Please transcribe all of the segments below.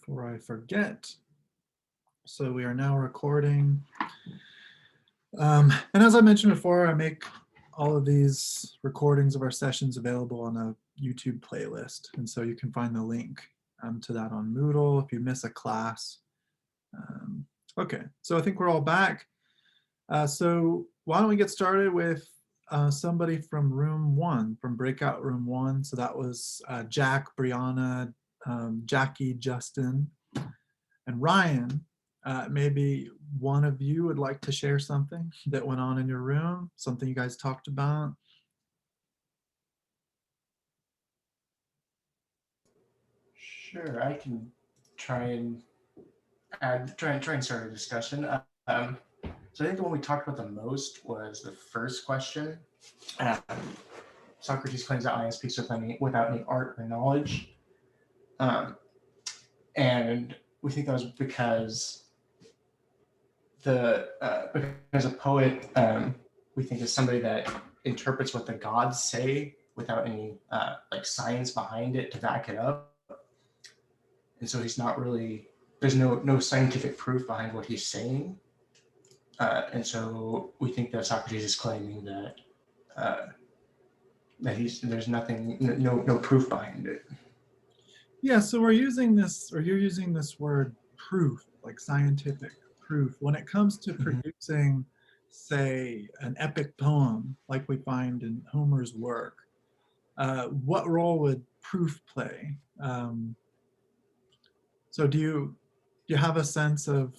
before I forget. So we are now recording. And as I mentioned before, I make all of these recordings of our sessions available on a YouTube playlist. And so you can find the link to that on Moodle if you miss a class. Okay, so I think we're all back. So why don't we get started with somebody from room 1, from breakout room 1. So that was Jack, Brianna, Jackie, Justin, and Ryan. Maybe one of you would like to share something that went on in your room, something you guys talked about. Sure, I can try and start a discussion. So I think the one we talked about the most was the first question. Um, Socrates claims that Ion speaks without any art or knowledge, and we think that was because because a poet we think is somebody that interprets what the gods say without any like science behind it to back it up, and so he's not really, there's no scientific proof behind what he's saying, and so we think that Socrates is claiming that there's nothing, no proof behind it. Yeah, so we're using this, or you're using this word proof, like scientific proof. When it comes to producing, say, an epic poem, like we find in Homer's work, what role would proof play? So do you have a sense of,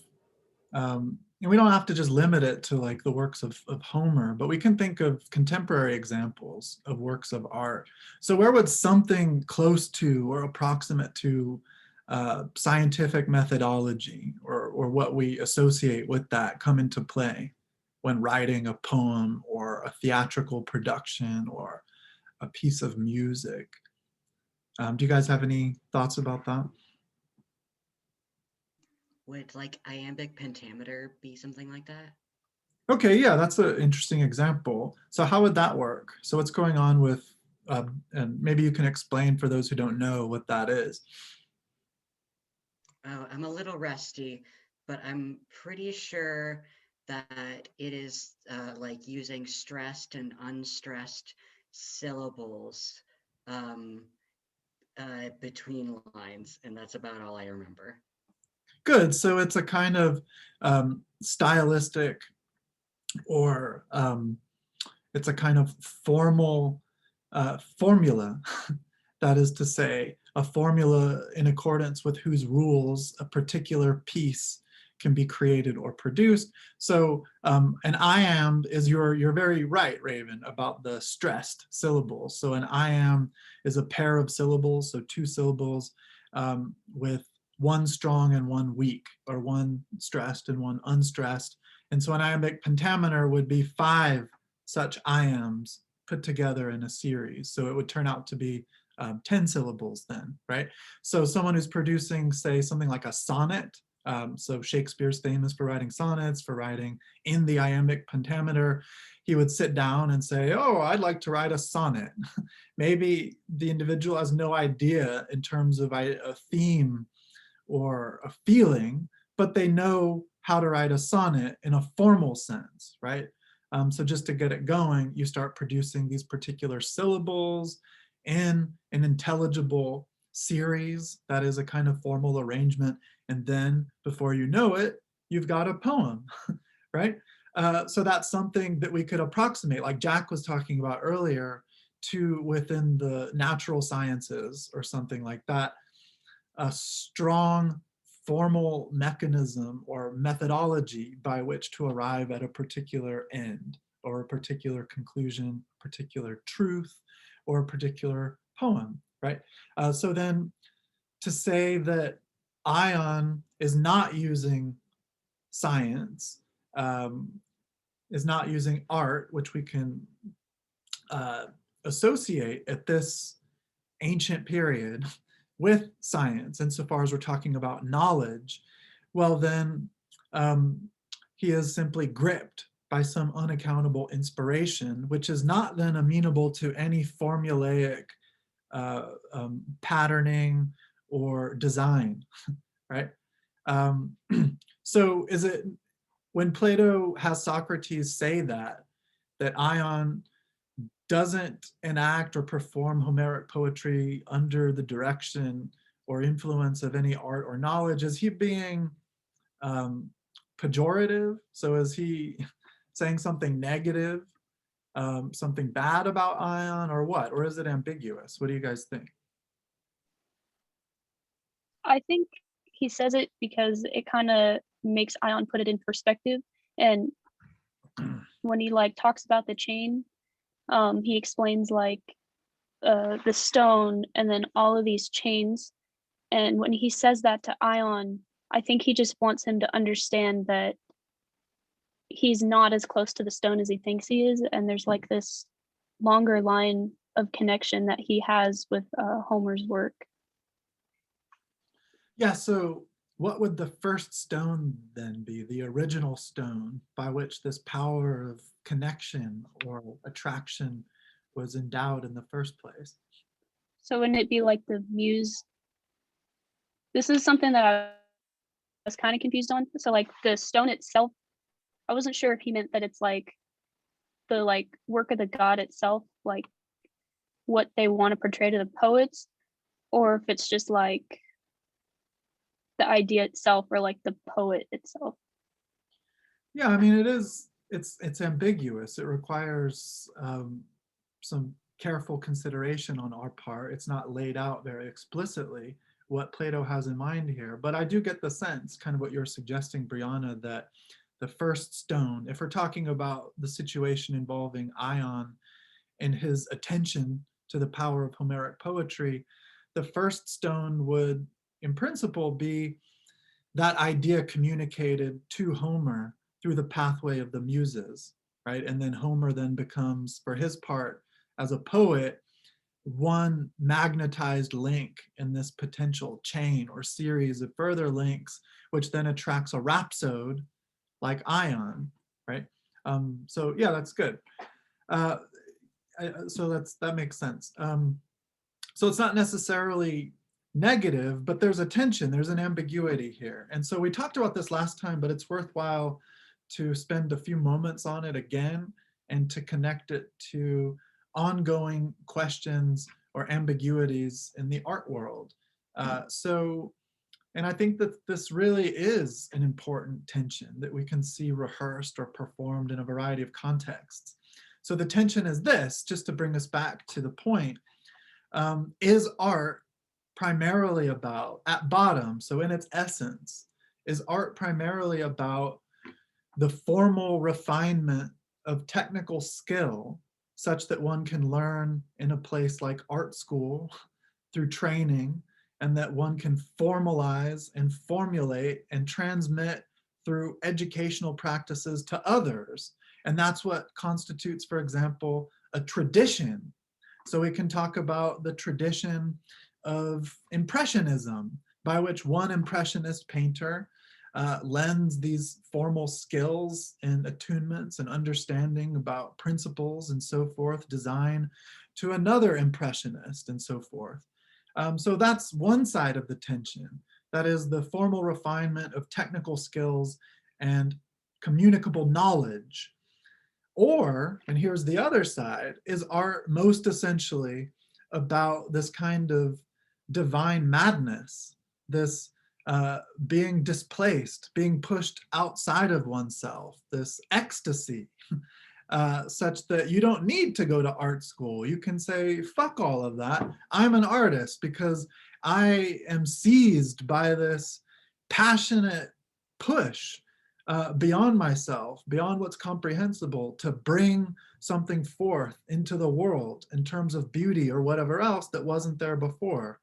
and we don't have to just limit it to like the works of Homer, but we can think of contemporary examples of works of art. So where would something close to or approximate to scientific methodology or what we associate with that come into play when writing a poem or a theatrical production or a piece of music? Do you guys have any thoughts about that? Would like Iambic Pentameter be something like that? Okay, yeah, that's an interesting example. So how would that work? So what's going on with, and maybe you can explain for those who don't know what that is. Oh, I'm a little rusty, but I'm pretty sure that it is like using stressed and unstressed syllables um, between lines, and that's about all I remember. Good, so it's a kind of stylistic or it's a kind of formal formula. That is to say, a formula in accordance with whose rules a particular piece can be created or produced. So an iamb is, you're very right, Raven, about the stressed syllables. So an iamb is a pair of syllables, so 2 syllables with one strong and one weak, or one stressed and one unstressed. And so an iambic pentameter would be 5 such iambs put together in a series. So it would turn out to be 10 syllables then, right? So someone who's producing, say, something like a sonnet, so Shakespeare's famous for writing sonnets, for writing in the iambic pentameter, he would sit down and say, oh, I'd like to write a sonnet. Maybe the individual has no idea in terms of a theme or a feeling, but they know how to write a sonnet in a formal sense, right? So just to get it going, you start producing these particular syllables in an intelligible series that is a kind of formal arrangement. And then before you know it, you've got a poem, right? So that's something that we could approximate, like Jack was talking about earlier, to within the natural sciences or something like that, a strong formal mechanism or methodology by which to arrive at a particular end or a particular conclusion, particular truth, or a particular poem, right? So then to say that Ion is not using science, is not using art, which we can associate at this ancient period with science, insofar as we're talking about knowledge, well then he is simply gripped by some unaccountable inspiration, which is not then amenable to any formulaic patterning or design, right? Um, so is it, when Plato has Socrates say that Ion doesn't enact or perform Homeric poetry under the direction or influence of any art or knowledge, is he being um, pejorative? So is he saying something negative, something bad about Ion, or what? Or is it ambiguous? What do you guys think? I think he says it because it kind of makes Ion put it in perspective. And when he like talks about the chain, he explains like the stone and then all of these chains. And when he says that to Ion, I think he just wants him to understand that he's not as close to the stone as he thinks he is. And there's like this longer line of connection that he has with Homer's work. Yeah, so what would the first stone then be? The original stone by which this power of connection or attraction was endowed in the first place? So wouldn't it be like the muse? This is something that I was kind of confused on. So like the stone itself, I wasn't sure if he meant that it's like the like work of the god itself, like what they want to portray to the poets, or if it's just like the idea itself or like the poet itself. Yeah, I mean, it's ambiguous. It requires some careful consideration on our part. It's not laid out very explicitly what Plato has in mind here, but I do get the sense, kind of what you're suggesting, Brianna, that the first stone, if we're talking about the situation involving Ion and his attention to the power of Homeric poetry, the first stone would, in principle, be that idea communicated to Homer through the pathway of the muses, right? And then Homer then becomes, for his part, as a poet, one magnetized link in this potential chain or series of further links, which then attracts a rhapsode like Ion, right? So yeah, that's good. So that makes sense. So it's not necessarily negative, but there's a tension, there's an ambiguity here. And so we talked about this last time, but it's worthwhile to spend a few moments on it again and to connect it to ongoing questions or ambiguities in the art world. And I think that this really is an important tension that we can see rehearsed or performed in a variety of contexts. So the tension is this, just to bring us back to the point, is art primarily about, at bottom, so in its essence, is art primarily about the formal refinement of technical skill such that one can learn in a place like art school through training, and that one can formalize and formulate and transmit through educational practices to others. And that's what constitutes, for example, a tradition. So we can talk about the tradition of Impressionism, by which one Impressionist painter lends these formal skills and attunements and understanding about principles and so forth, design, to another Impressionist and so forth. So that's one side of the tension. That is the formal refinement of technical skills and communicable knowledge. Or, and here's the other side, is art most essentially about this kind of divine madness, this being displaced, being pushed outside of oneself, this ecstasy, such that you don't need to go to art school. You can say, fuck all of that. I'm an artist because I am seized by this passionate push beyond myself, beyond what's comprehensible, to bring something forth into the world in terms of beauty or whatever else that wasn't there before.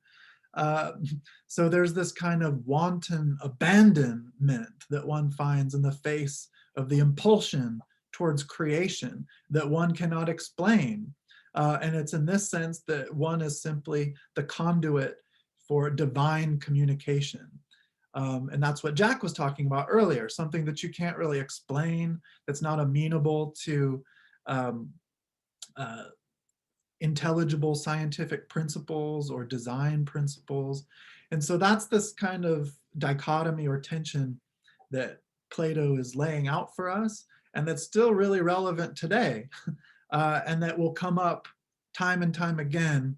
So there's this kind of wanton abandonment that one finds in the face of the impulsion towards creation that one cannot explain. And it's in this sense that one is simply the conduit for divine communication. And that's what Jack was talking about earlier, something that you can't really explain, that's not amenable to intelligible scientific principles or design principles. And so that's this kind of dichotomy or tension that Plato is laying out for us, and that's still really relevant today, and that will come up time and time again,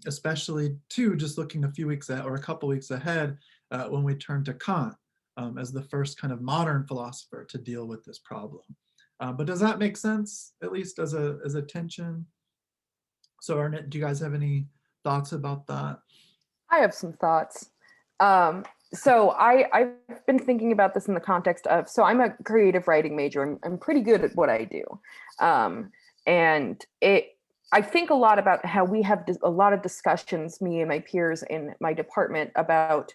especially too, just looking a few weeks or a couple weeks ahead, when we turn to Kant as the first kind of modern philosopher to deal with this problem. But does that make sense, at least as a tension? So Arnett, do you guys have any thoughts about that? I have some thoughts. So I've been thinking about this in the context of, so I'm a creative writing major. I'm pretty good at what I do. And I think a lot about how we have a lot of discussions, me and my peers in my department, about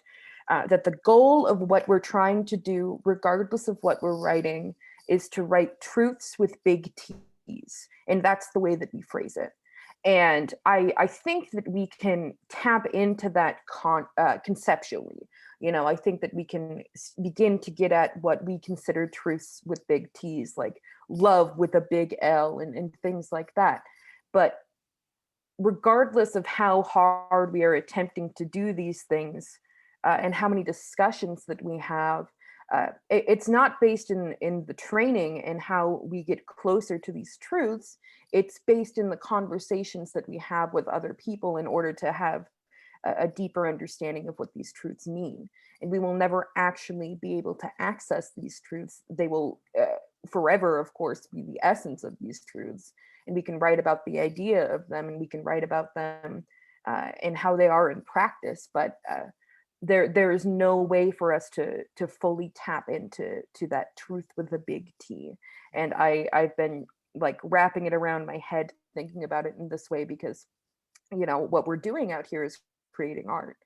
that the goal of what we're trying to do, regardless of what we're writing, is to write truths with big T's. And that's the way that we phrase it. And I think that we can tap into that conceptually. You know, I think that we can begin to get at what we consider truths with big T's, like love with a big L and things like that. But regardless of how hard we are attempting to do these things and how many discussions that we have, it's not based in the training and how we get closer to these truths. It's based in the conversations that we have with other people in order to have a deeper understanding of what these truths mean. And we will never actually be able to access these truths. They will forever, of course, be the essence of these truths. And we can write about the idea of them, and we can write about them and how they are in practice. But there is no way for us to fully tap into that truth with a big T. And I've been like wrapping it around my head, thinking about it in this way, because, you know, what we're doing out here is creating art,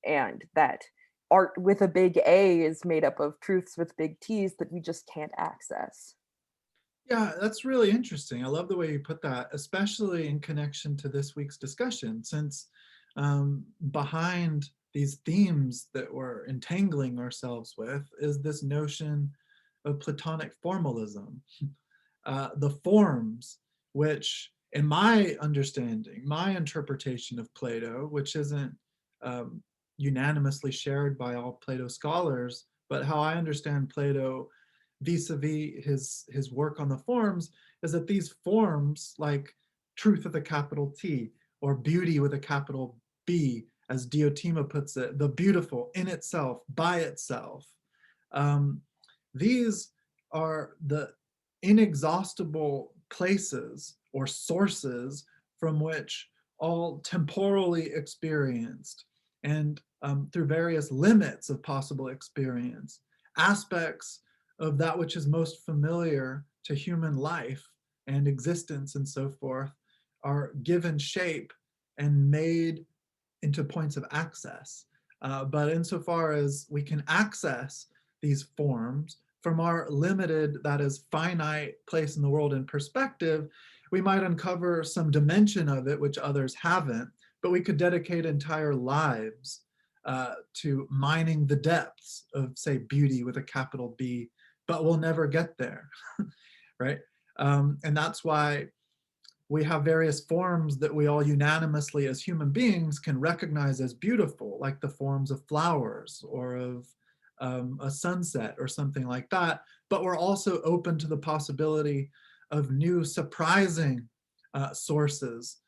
and that art with a big A is made up of truths with big T's that we just can't access. Yeah, that's really interesting. I love the way you put that, especially in connection to this week's discussion, since behind these themes that we're entangling ourselves with is this notion of Platonic formalism. The forms, which in my understanding, my interpretation of Plato, which isn't unanimously shared by all Plato scholars, but how I understand Plato vis-a-vis his work on the forms, is that these forms, like truth with a capital T or beauty with a capital B, as Diotima puts it, the beautiful in itself, by itself, these are the inexhaustible places or sources from which all temporally experienced and through various limits of possible experience, aspects of that which is most familiar to human life and existence and so forth, are given shape and made into points of access. But insofar as we can access these forms from our limited, that is finite, place in the world and perspective, we might uncover some dimension of it which others haven't, but we could dedicate entire lives to mining the depths of, say, beauty with a capital B, but we'll never get there, right? And that's why we have various forms that we all unanimously as human beings can recognize as beautiful, like the forms of flowers or of a sunset or something like that. But we're also open to the possibility of new surprising sources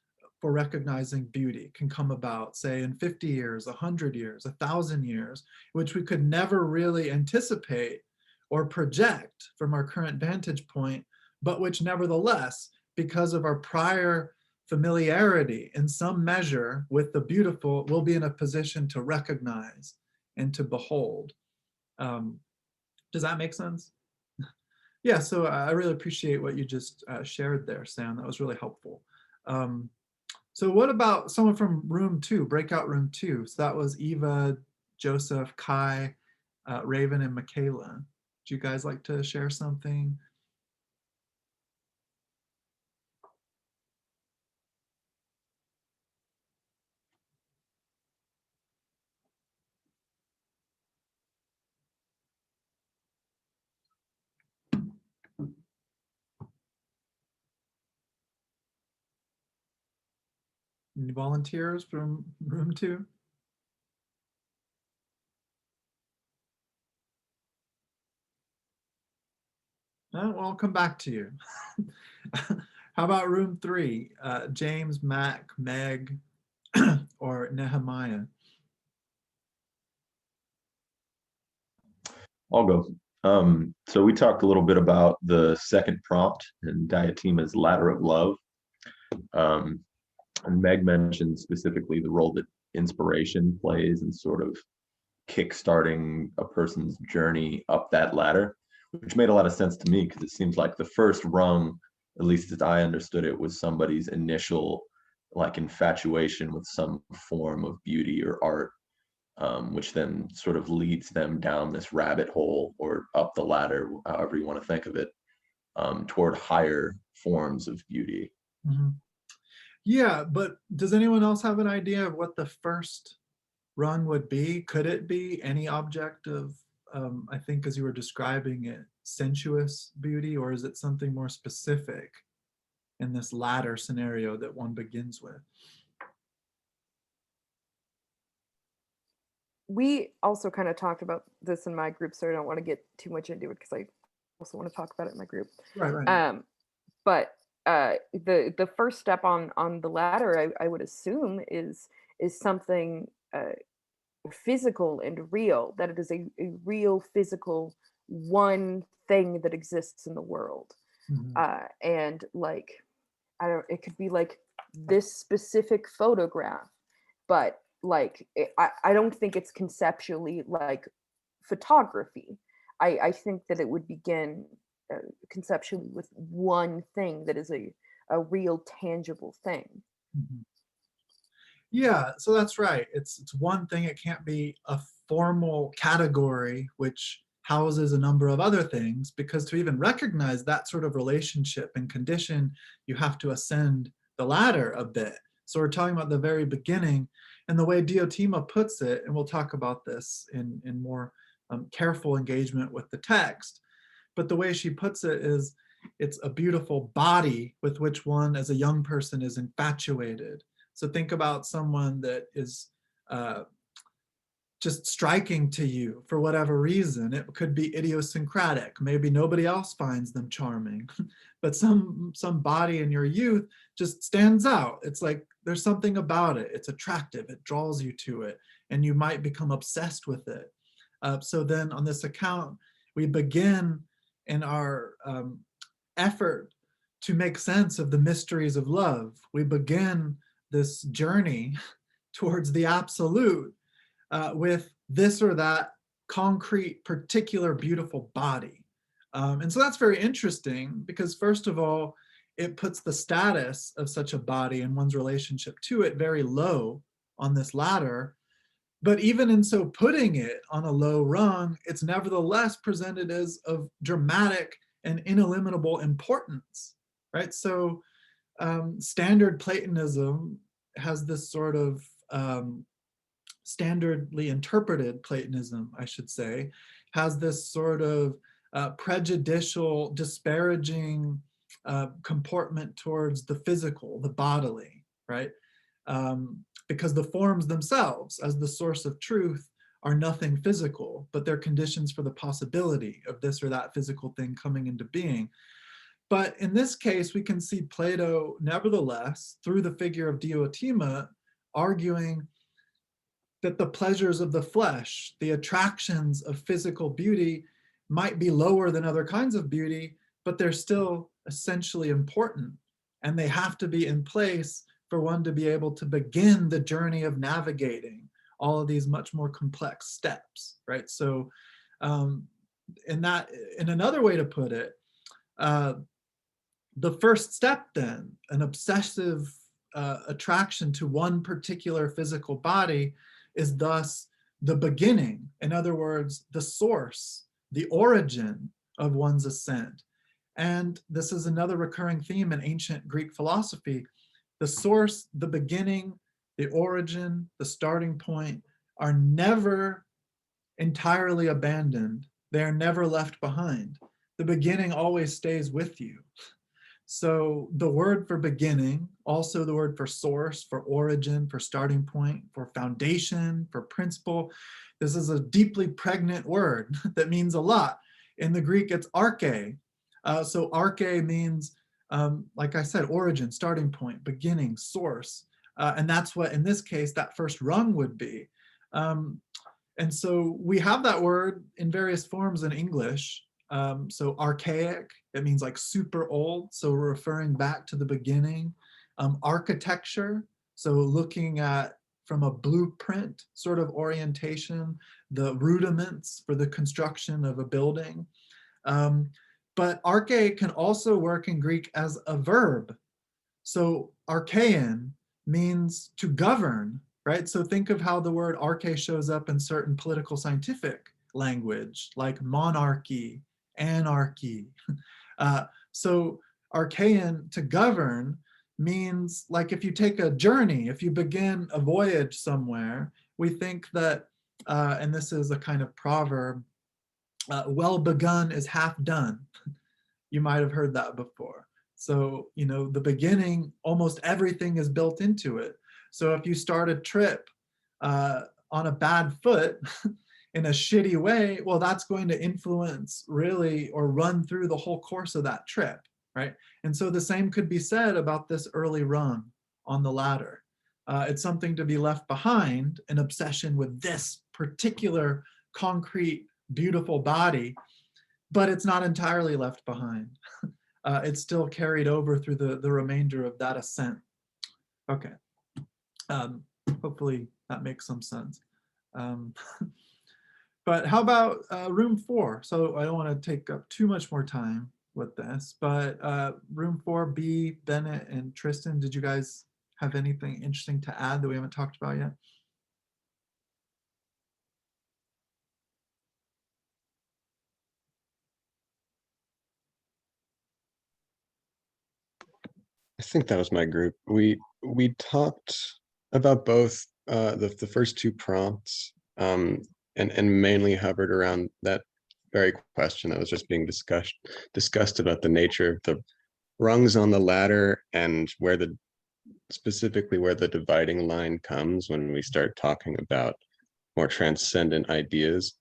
for recognizing beauty can come about, say in 50 years, 100 years, 1,000 years, which we could never really anticipate or project from our current vantage point, but which nevertheless, because of our prior familiarity in some measure with the beautiful, we'll be in a position to recognize and to behold. Does that make sense? Yeah, so I really appreciate what you just shared there, Sam. That was really helpful. So what about someone from room 2, breakout room 2? So that was Eva, Joseph, Kai, Raven, and Michaela. Would you guys like to share something? Any volunteers from room 2? Well, I'll come back to you. How about room 3? James, Mac, Meg, or Nehemiah? I'll go. So we talked a little bit about the second prompt and Diotima's ladder of love. And Meg mentioned specifically the role that inspiration plays in sort of kickstarting a person's journey up that ladder, which made a lot of sense to me because it seems like the first rung, at least as I understood it, was somebody's initial like infatuation with some form of beauty or art, which then sort of leads them down this rabbit hole or up the ladder, however you want to think of it, toward higher forms of beauty. Mhm. Yeah, but does anyone else have an idea of what the first rung would be? Could it be any object of, I think as you were describing it, sensuous beauty, or is it something more specific in this latter scenario that one begins with? We also kind of talked about this in my group, so I don't want to get too much into it because I also want to talk about it in my group. Right. But the first step on the ladder, I would assume, is something physical and real. That it is a real physical one thing that exists in the world. Mhm. And like, I don't. It could be like this specific photograph, but like I don't think it's conceptually like photography. I think that it would begin conceptually with one thing that is a real tangible thing. Mhm. Yeah, so that's right. It's one thing. It can't be a formal category which houses a number of other things, because to even recognize that sort of relationship and condition, you have to ascend the ladder a bit. So we're talking about the very beginning, and the way Diotima puts it, and we'll talk about this in more careful engagement with the text, but the way she puts it is it's a beautiful body with which one as a young person is infatuated. So think about someone that is just striking to you for whatever reason. It could be idiosyncratic. Maybe nobody else finds them charming, but some body in your youth just stands out. It's like there's something about it. It's attractive. It draws you to it, and you might become obsessed with it. So then on this account, we begin in our effort to make sense of the mysteries of love. We begin this journey towards the absolute with this or that concrete, particular, beautiful body. And so that's very interesting because, first of all, it puts the status of such a body and one's relationship to it very low on this ladder. But even in so putting it on a low rung, it's nevertheless presented as of dramatic and ineliminable importance, right? So standard Platonism has this sort of standardly interpreted Platonism, I should say, has this sort of prejudicial, disparaging comportment towards the physical, the bodily, right? Because the forms themselves, as the source of truth, are nothing physical, but they're conditions for the possibility of this or that physical thing coming into being. But in this case, we can see Plato, nevertheless, through the figure of Diotima, arguing that the pleasures of the flesh, the attractions of physical beauty, might be lower than other kinds of beauty, but they're still essentially important. And they have to be in place for one to be able to begin the journey of navigating all of these much more complex steps, right? So in another way to put it, the first step then, an obsessive attraction to one particular physical body, is thus the beginning, in other words, the source, the origin of one's ascent. And this is another recurring theme in ancient Greek philosophy. The source, the beginning, the origin, the starting point are never entirely abandoned. They are never left behind. The beginning always stays with you. So the word for beginning, also the word for source, for origin, for starting point, for foundation, for principle, this is a deeply pregnant word that means a lot. In the Greek, it's arche, So arche means, like I said, origin, starting point, beginning, source. And that's what, in this case, that first rung would be. And so we have that word in various forms in English. So archaic, it means like super old. So we're referring back to the beginning. Architecture, so looking at from a blueprint sort of orientation, the rudiments for the construction of a building. But arche can also work in Greek as a verb. So archein means to govern, right? So think of how the word arche shows up in certain political scientific language, like monarchy, anarchy. So archein, to govern, means like if you take a journey, if you begin a voyage somewhere, we think that, and this is a kind of proverb, well begun is half done. You might have heard that before. So, you know, the beginning, almost everything is built into it. So if you start a trip on a bad foot in a shitty way, well, that's going to influence really or run through the whole course of that trip, right? And so the same could be said about this early rung on the ladder. It's something to be left behind, an obsession with this particular concrete, beautiful body, but it's not entirely left behind. It's still carried over through the remainder of that ascent. Okay, hopefully that makes some sense. But how about room 4? So I don't want to take up too much more time with this, but room 4, B, Bennett, and Tristan, did you guys have anything interesting to add that we haven't talked about yet? I think that was my group. We talked about both the first 2 prompts, and mainly hovered around that very question that was just being discussed about the nature of the rungs on the ladder and specifically where the dividing line comes when we start talking about more transcendent ideas.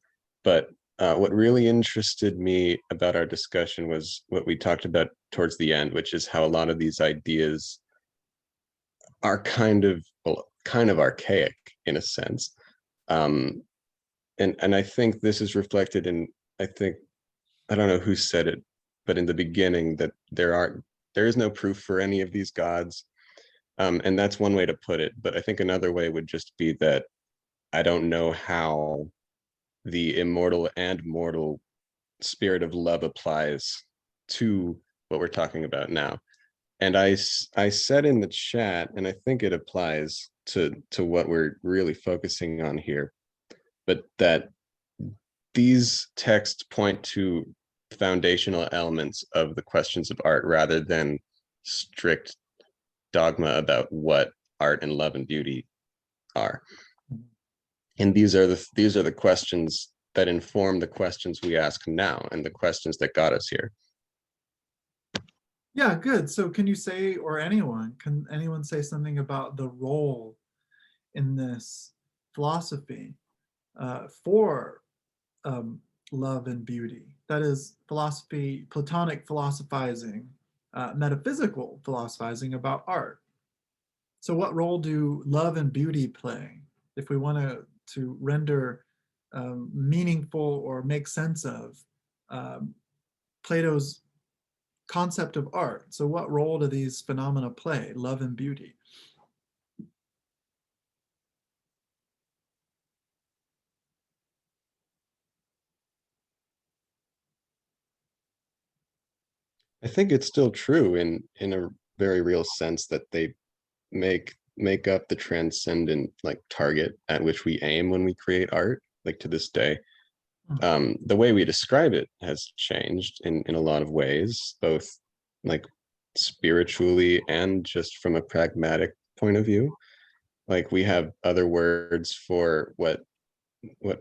But what really interested me about our discussion was what we talked about towards the end, which is how a lot of these ideas are kind of archaic in a sense. And I think this is reflected in, I don't know who said it, but in the beginning that there is no proof for any of these gods. And that's one way to put it. But I think another way would just be that I don't know how the immortal and mortal spirit of love applies to what we're talking about now. And I said in the chat, and I think it applies to what we're really focusing on here, but that these texts point to foundational elements of the questions of art rather than strict dogma about what art and love and beauty are. And these are the questions that inform the questions we ask now and the questions that got us here. Yeah, good. So can you say, or can anyone say something about the role in this philosophy for love and beauty? That is philosophy, Platonic philosophizing, metaphysical philosophizing about art. So what role do love and beauty play if we want to render meaningful or make sense of Plato's concept of art? So what role do these phenomena play, love and beauty? I think it's still true in a very real sense that they make up the transcendent like target at which we aim when we create art, like to this day. The way we describe it has changed in a lot of ways, both like spiritually and just from a pragmatic point of view. Like we have other words for what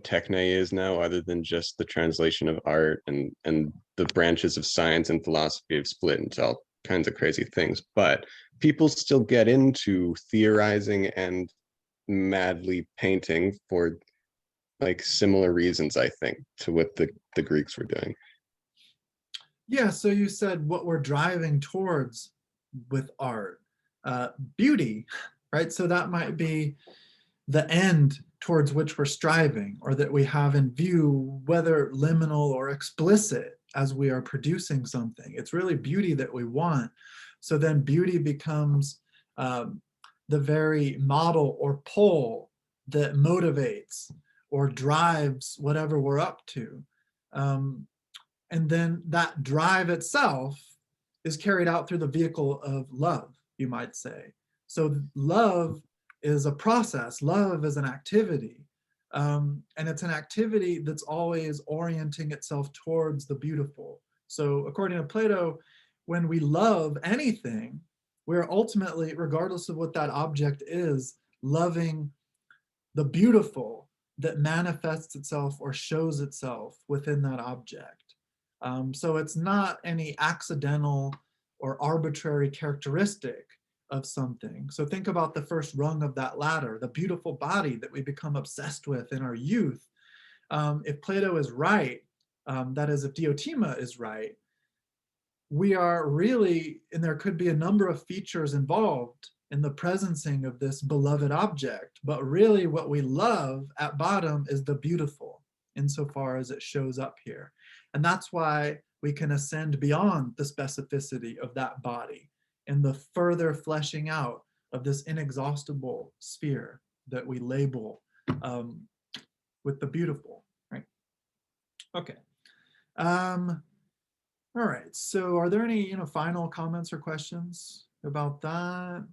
techne is now, other than just the translation of art, and the branches of science and philosophy have split into all kinds of crazy things. But people still get into theorizing and madly painting for like similar reasons, I think, to what the Greeks were doing. Yeah, so you said what we're driving towards with art, beauty, right? So that might be the end towards which we're striving, or that we have in view, whether liminal or explicit, as we are producing something. It's really beauty that we want. So then beauty becomes the very model or pole that motivates or drives whatever we're up to. And then that drive itself is carried out through the vehicle of love, you might say. So love is a process, love is an activity. And it's an activity that's always orienting itself towards the beautiful. So according to Plato, when we love anything, we're ultimately, regardless of what that object is, loving the beautiful that manifests itself or shows itself within that object. So it's not any accidental or arbitrary characteristic of something. So think about the first rung of that ladder, the beautiful body that we become obsessed with in our youth. If Plato is right, that is, if Diotima is right, we are really, and there could be a number of features involved in the presencing of this beloved object, but really what we love at bottom is the beautiful insofar as it shows up here. And that's why we can ascend beyond the specificity of that body and the further fleshing out of this inexhaustible sphere that we label with the beautiful, right? Okay. All right, so are there any final comments or questions about that?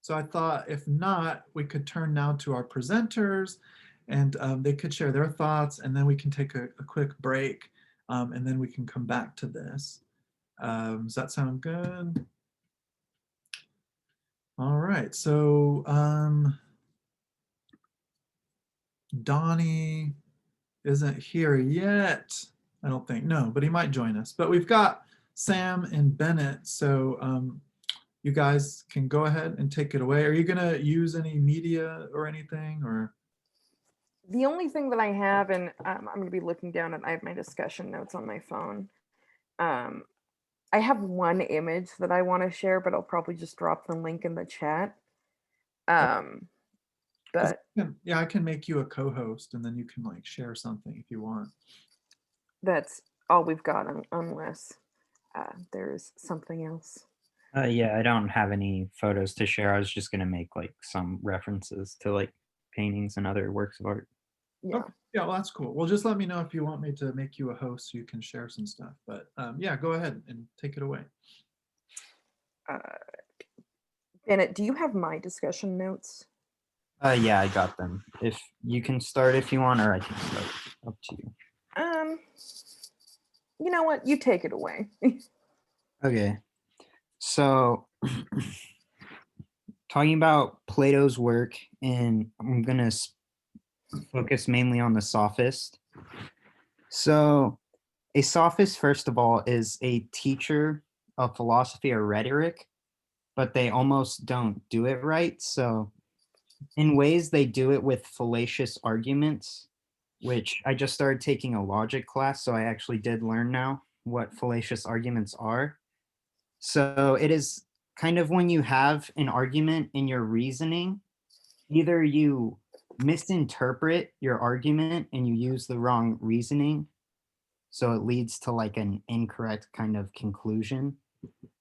So I thought if not, we could turn now to our presenters and they could share their thoughts, and then we can take a quick break, and then we can come back to this. Does that sound good? All right, so Donnie isn't here yet. I don't think, no, but he might join us. But we've got Sam and Bennett, so you guys can go ahead and take it away. Are you gonna use any media or anything, or? The only thing that I have, and I'm going to be looking down and I have my discussion notes on my phone. I have one image that I want to share, but I'll probably just drop the link in the chat. But Yeah, I can make you a co-host and then you can like share something if you want. that's all we've got unless there's something else. Yeah, I don't have any photos to share. I was just gonna make like some references to like paintings and other works of art. Yeah. Okay. Yeah, well, that's cool. Well, just let me know if you want me to make you a host so you can share some stuff. But yeah, go ahead and take it away. Bennett, do you have my discussion notes? Yeah, I got them. If you can start if you want, or I can start. Up to you. You know what? You take it away. Okay. So talking about Plato's work, and I'm gonna focus mainly on the sophist. So a sophist, first of all, is a teacher of philosophy or rhetoric, but they almost don't do it right. So in ways they do it with fallacious arguments, which I just started taking a logic class, so I actually did learn now what fallacious arguments are. So it is kind of when you have an argument in your reasoning, either you misinterpret your argument and you use the wrong reasoning, so it leads to like an incorrect kind of conclusion.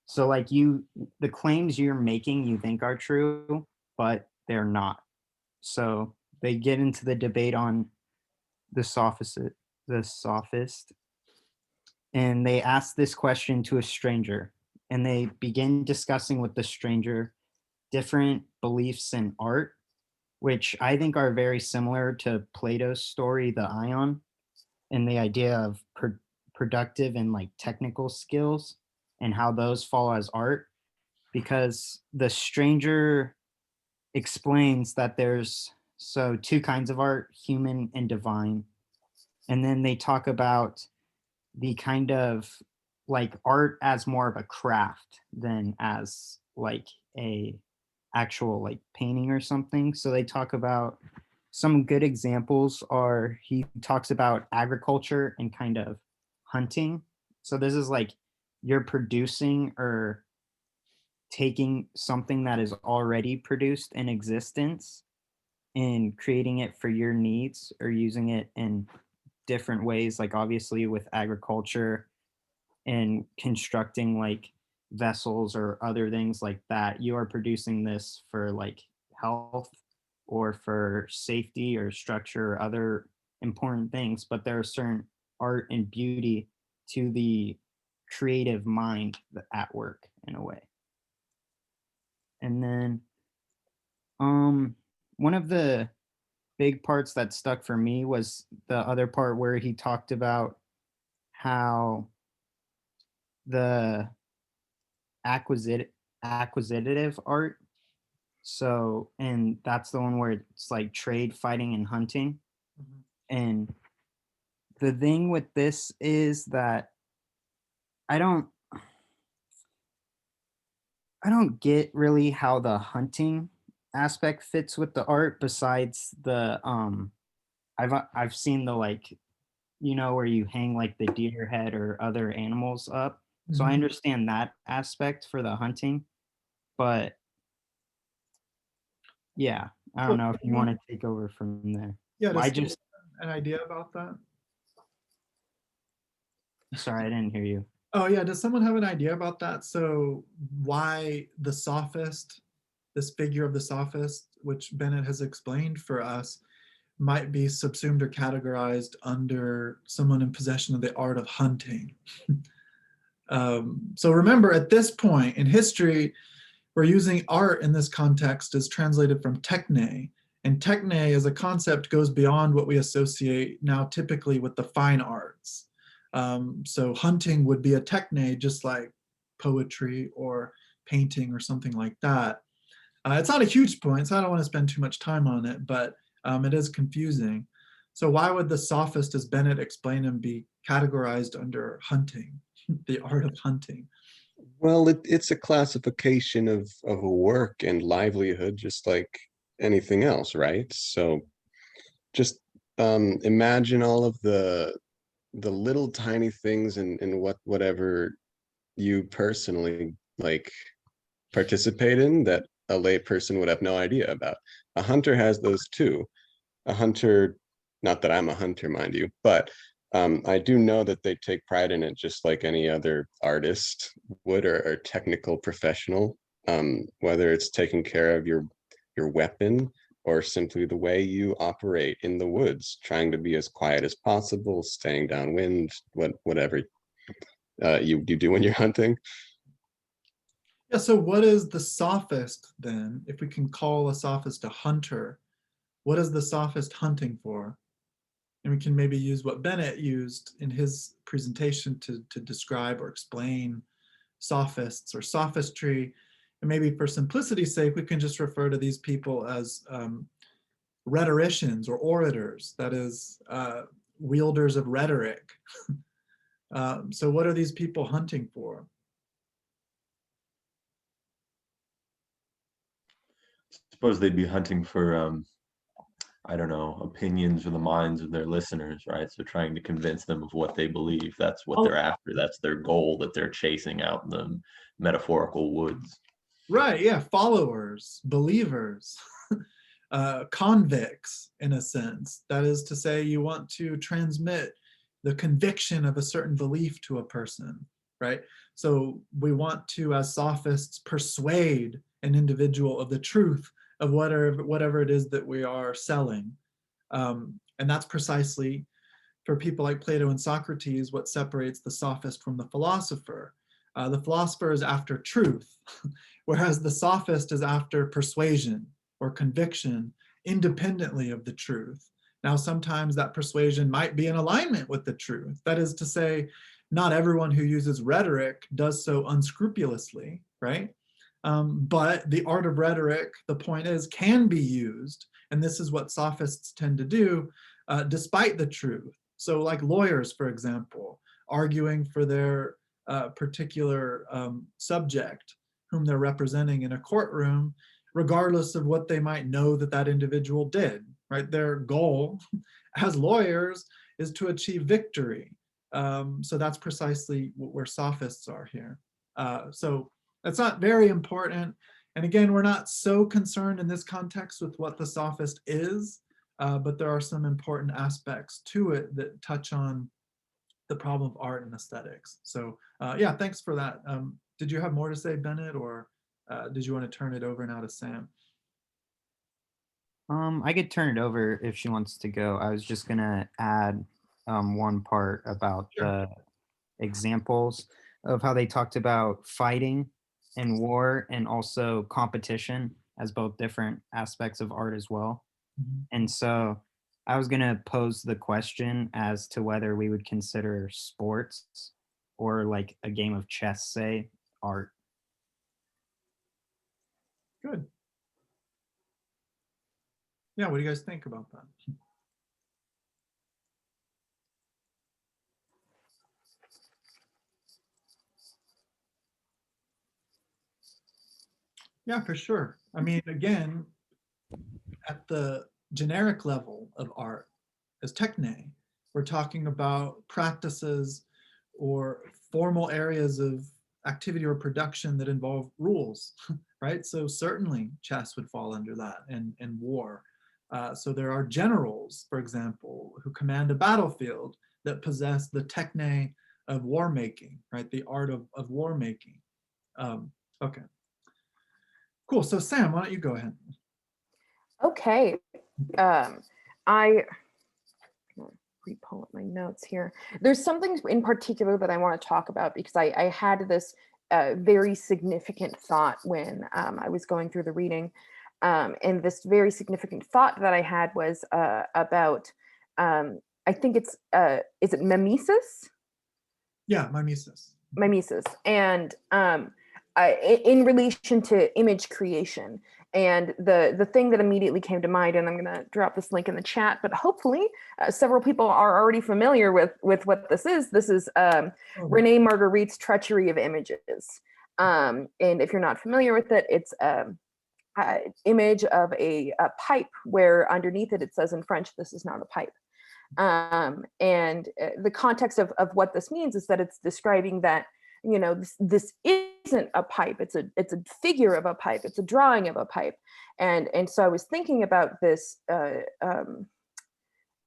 So like the claims you're making you think are true, but they're not. So they get into the debate on the sophist, and they ask this question to a stranger, and they begin discussing with the stranger different beliefs in art, which I think are very similar to Plato's story, the Ion, and the idea of productive and like technical skills and how those fall as art, because the stranger explains that there's two kinds of art, human and divine. And then they talk about the kind of like art as more of a craft than as like a actual like painting or something. So they talk about some good examples are, he talks about agriculture and kind of hunting, So this is like you're producing or taking something that is already produced in existence and creating it for your needs, or using it in different ways, like obviously with agriculture and constructing like vessels or other things like that. You are producing this for like health or for safety or structure or other important things, but there are certain art and beauty to the creative mind at work in a way. And then one of the big parts that stuck for me was the other part where he talked about how the acquisitive art. So, and that's the one where it's like trade, fighting, and hunting. And the thing with this is that I don't get really how the aspect fits with the art, besides the I've seen the, like, where you hang like the deer head or other animals up. So I understand that aspect for the hunting, but yeah, I don't know if you want to take over from there. Yeah, I does just, an idea about that? sorry, I didn't hear you. Oh yeah, does someone have an idea about that? So why the sophist, this figure of the sophist, which Bennett has explained for us, might be subsumed or categorized under someone in possession of the art of hunting. So remember, at this point in history, we're using art in this context as translated from techne, and techne as a concept goes beyond what we associate now typically with the fine arts. So hunting would be a techne, just like poetry or painting or something like that. It's not a huge point, so I don't want to spend too much time on it, but it is confusing. So why would the sophist, as Bennett explained him, be categorized under hunting, the art of hunting? Well, it's a classification of a work and livelihood, just like anything else, right? So just imagine all of the little tiny things in whatever you personally like participate in that a lay person would have no idea about. A hunter has those too. A hunter, not that I'm a hunter, mind you, but I do know that they take pride in it just like any other artist would, or technical professional, whether it's taking care of your weapon or simply the way you operate in the woods, trying to be as quiet as possible, staying downwind, whatever you do when you're hunting. Yeah, so what is the sophist then? If we can call a sophist a hunter, what is the sophist hunting for? And we can maybe use what Bennett used in his presentation to describe or explain sophists or sophistry. And maybe for simplicity's sake, we can just refer to these people as rhetoricians or orators, that is, wielders of rhetoric. So what are these people hunting for? Suppose they'd be hunting for I don't know, opinions or the minds of their listeners, right? So trying to convince them of what they believe. That's what they're after. That's their goal that they're chasing out in the metaphorical woods. Right, yeah, followers, believers, convicts in a sense. That is to say, you want to transmit the conviction of a certain belief to a person, right? So we want to, as sophists, persuade an individual of the truth of whatever it is that we are selling. And that's precisely, for people like Plato and Socrates, what separates the sophist from the philosopher. The philosopher is after truth, whereas the sophist is after persuasion or conviction independently of the truth. Now, sometimes that persuasion might be in alignment with the truth. That is to say, not everyone who uses rhetoric does so unscrupulously, right? But the art of rhetoric, the point is, can be used, and this is what sophists tend to do, despite the truth. So like lawyers, for example, arguing for their particular subject whom they're representing in a courtroom, regardless of what they might know that that individual did, right? Their goal as lawyers is to achieve victory. So that's precisely where sophists are here. So that's not very important. And again, we're not so concerned in this context with what the sophist is, but there are some important aspects to it that touch on the problem of art and aesthetics. So yeah, thanks for that. Did you have more to say, Bennett, or did you want to turn it over now to Sam? I could turn it over if she wants to go. I was just gonna add one part about Sure. the examples of how they talked about fighting and war and also competition as both different aspects of art as well. Mhm. And so I was gonna pose the question as to whether we would consider sports or like a game of chess, say, art. Good. Yeah, what do you guys think about that? Yeah, for sure. I mean, again, at the generic level of art, as techne, we're talking about practices or formal areas of activity or production that involve rules, right? So certainly chess would fall under that, and war. So there are generals, for example, who command a battlefield that possess the techne of war making, right? The art of war making. Okay, cool. So Sam, why don't you go ahead? Okay. I re-pull up my notes here. There's something in particular that I want to talk about because I had this very significant thought when I was going through the reading. And this very significant thought that I had was about, I think it's, is it mimesis? Yeah, mimesis. Mimesis. And in relation to image creation. And the thing that immediately came to mind, and I'm going to drop this link in the chat, but hopefully several people are already familiar with what this is. This is Rene Marguerite's Treachery of Images. And if you're not familiar with it, it's an image of a pipe where underneath it, it says in French, "This is not a pipe." And the context of what this means is that it's describing that, you know, this isn't a pipe, it's a figure of a pipe, it's a drawing of a pipe. And so I was thinking about this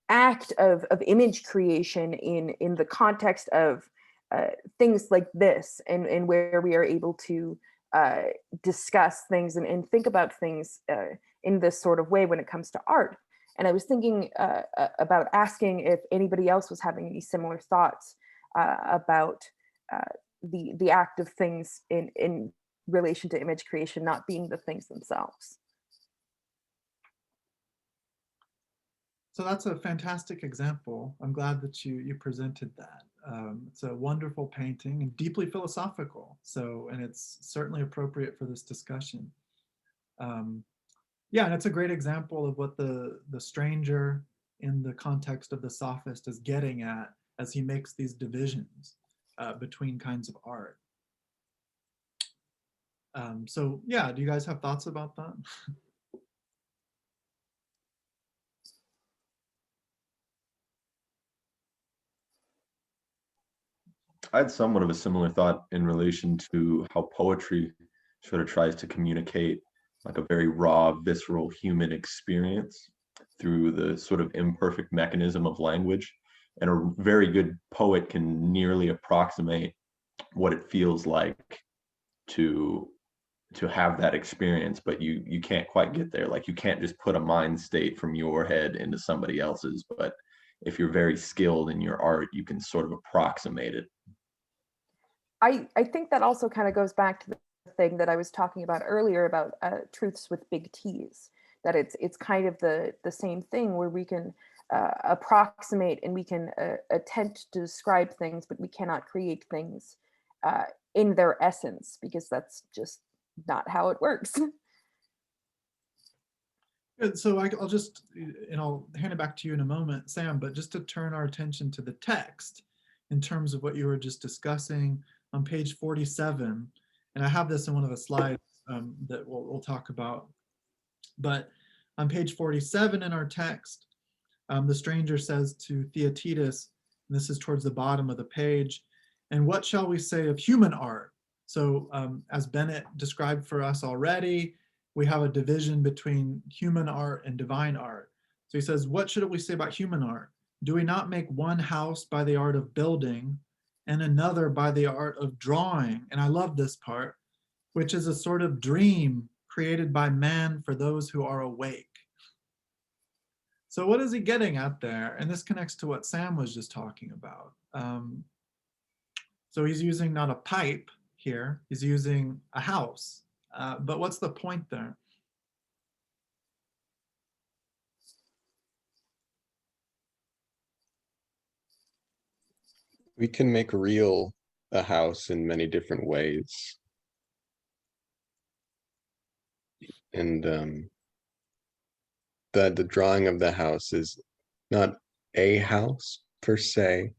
act of image creation in the context of things like this, and where we are able to discuss things and think about things in this sort of way when it comes to art. And I was thinking about asking if anybody else was having any similar thoughts about the act of things in relation to image creation not being the things themselves. So that's a fantastic example. I'm glad that you presented that. It's a wonderful painting and deeply philosophical. So, and it's certainly appropriate for this discussion. Yeah, and it's a great example of what the stranger in the context of the sophist is getting at as he makes these divisions between kinds of art. So yeah, do you guys have thoughts about that? I had somewhat of a similar thought in relation to how poetry sort of tries to communicate like a very raw, visceral human experience through the sort of imperfect mechanism of language. And a very good poet can nearly approximate what it feels like to have that experience, but you can't quite get there. Like you can't just put a mind state from your head into somebody else's, but if you're very skilled in your art, you can sort of approximate it. I think that also kind of goes back to the thing that I was talking about earlier about truths with big T's, that it's kind of the same thing where we can approximate and we can attempt to describe things, but we cannot create things in their essence, because that's just not how it works. Good. So I'll just, and I'll hand it back to you in a moment, Sam, but just to turn our attention to the text in terms of what you were just discussing on page 47, and I have this in one of the slides that we'll talk about, but on page 47 in our text, the stranger says to Theaetetus, And this is towards the bottom of the page. And what shall we say of human art? So as Bennett described for us already, we have a division between human art and divine art. So he says, what should we say about human art? Do we not make one house by the art of building and another by the art of drawing? And I love this part, which is a sort of dream created by man for those who are awake. So what is he getting at there? And this connects to what Sam was just talking about. So he's using not a pipe here, he's using a house. But what's the point there? We can make real a house in many different ways. And the drawing of the house is not a house per se,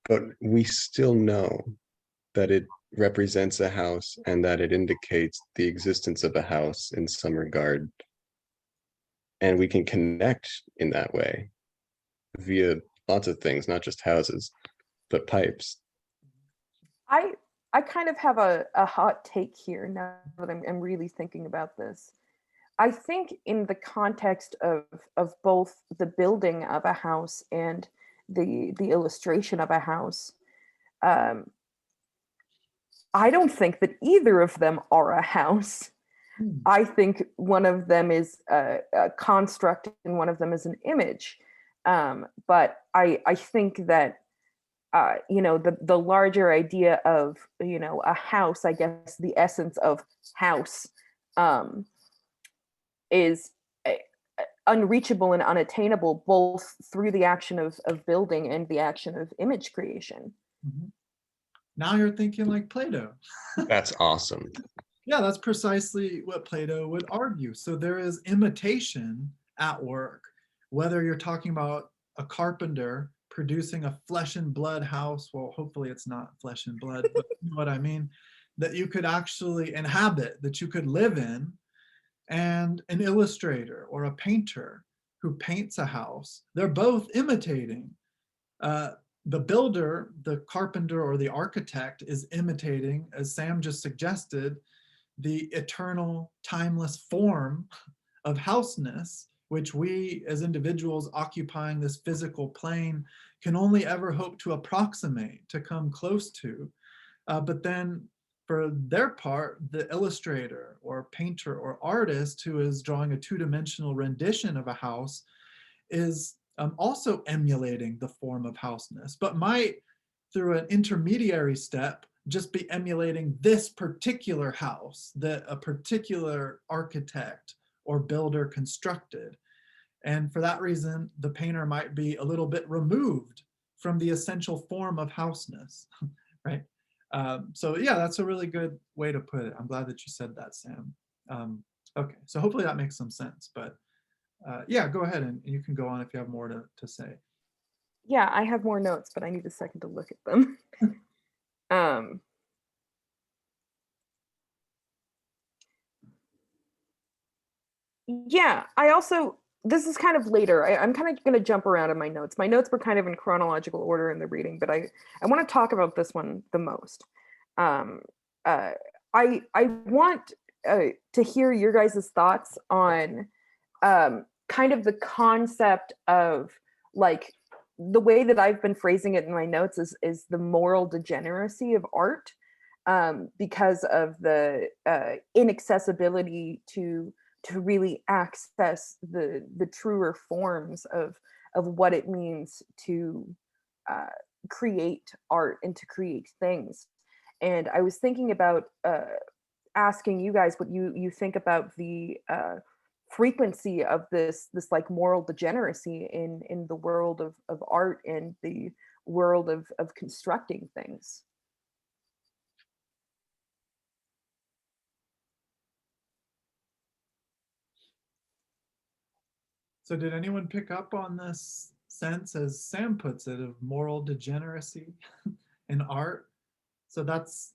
but we still know that it represents a house and that it indicates the existence of a house in some regard. And we can connect in that way via lots of things, not just houses, but pipes. I kind of have a hot take here now that I'm really thinking about this. I think in the context of both the building of a house and the illustration of a house, I don't think that either of them are a house. I think one of them is a construct and one of them is an image. But I think that the larger idea of a house, I guess the essence of house, is unreachable and unattainable both through the action of building and the action of image creation. Mm-hmm. Now you're thinking like Plato. That's awesome. Yeah, that's precisely what Plato would argue. So there is imitation at work, whether you're talking about a carpenter producing a flesh and blood house. Well, hopefully it's not flesh and blood, but you know what I mean, that you could actually inhabit, that you could live in, and an illustrator or a painter who paints a house. They're both imitating. The builder, the carpenter or the architect is imitating, as Sam just suggested, the eternal, timeless form of houseness, which we as individuals occupying this physical plane can only ever hope to approximate, to come close to. But then for their part, the illustrator or painter or artist who is drawing a two-dimensional rendition of a house is also emulating the form of houseness, but might, through an intermediary step, just be emulating this particular house that a particular architect or builder constructed. And for that reason, the painter might be a little bit removed from the essential form of houseness, right? So yeah, that's a really good way to put it. I'm glad that you said that, Sam. Okay, so hopefully that makes some sense, but yeah, go ahead and you can go on if you have more to say. Yeah, I have more notes, but I need a second to look at them. Yeah, I also, this is kind of later. I'm kind of going to jump around in my notes. My notes were kind of in chronological order in the reading, but I want to talk about this one the most. I want to hear your guys' thoughts on kind of the concept of, like, the way that I've been phrasing it in my notes is the moral degeneracy of art, because of the inaccessibility to really access the truer forms of what it means to create art and to create things. And I was thinking about asking you guys what you think about the frequency of this like moral degeneracy in the world of art and the world of constructing things. So did anyone pick up on this sense, as Sam puts it, of moral degeneracy in art? So that's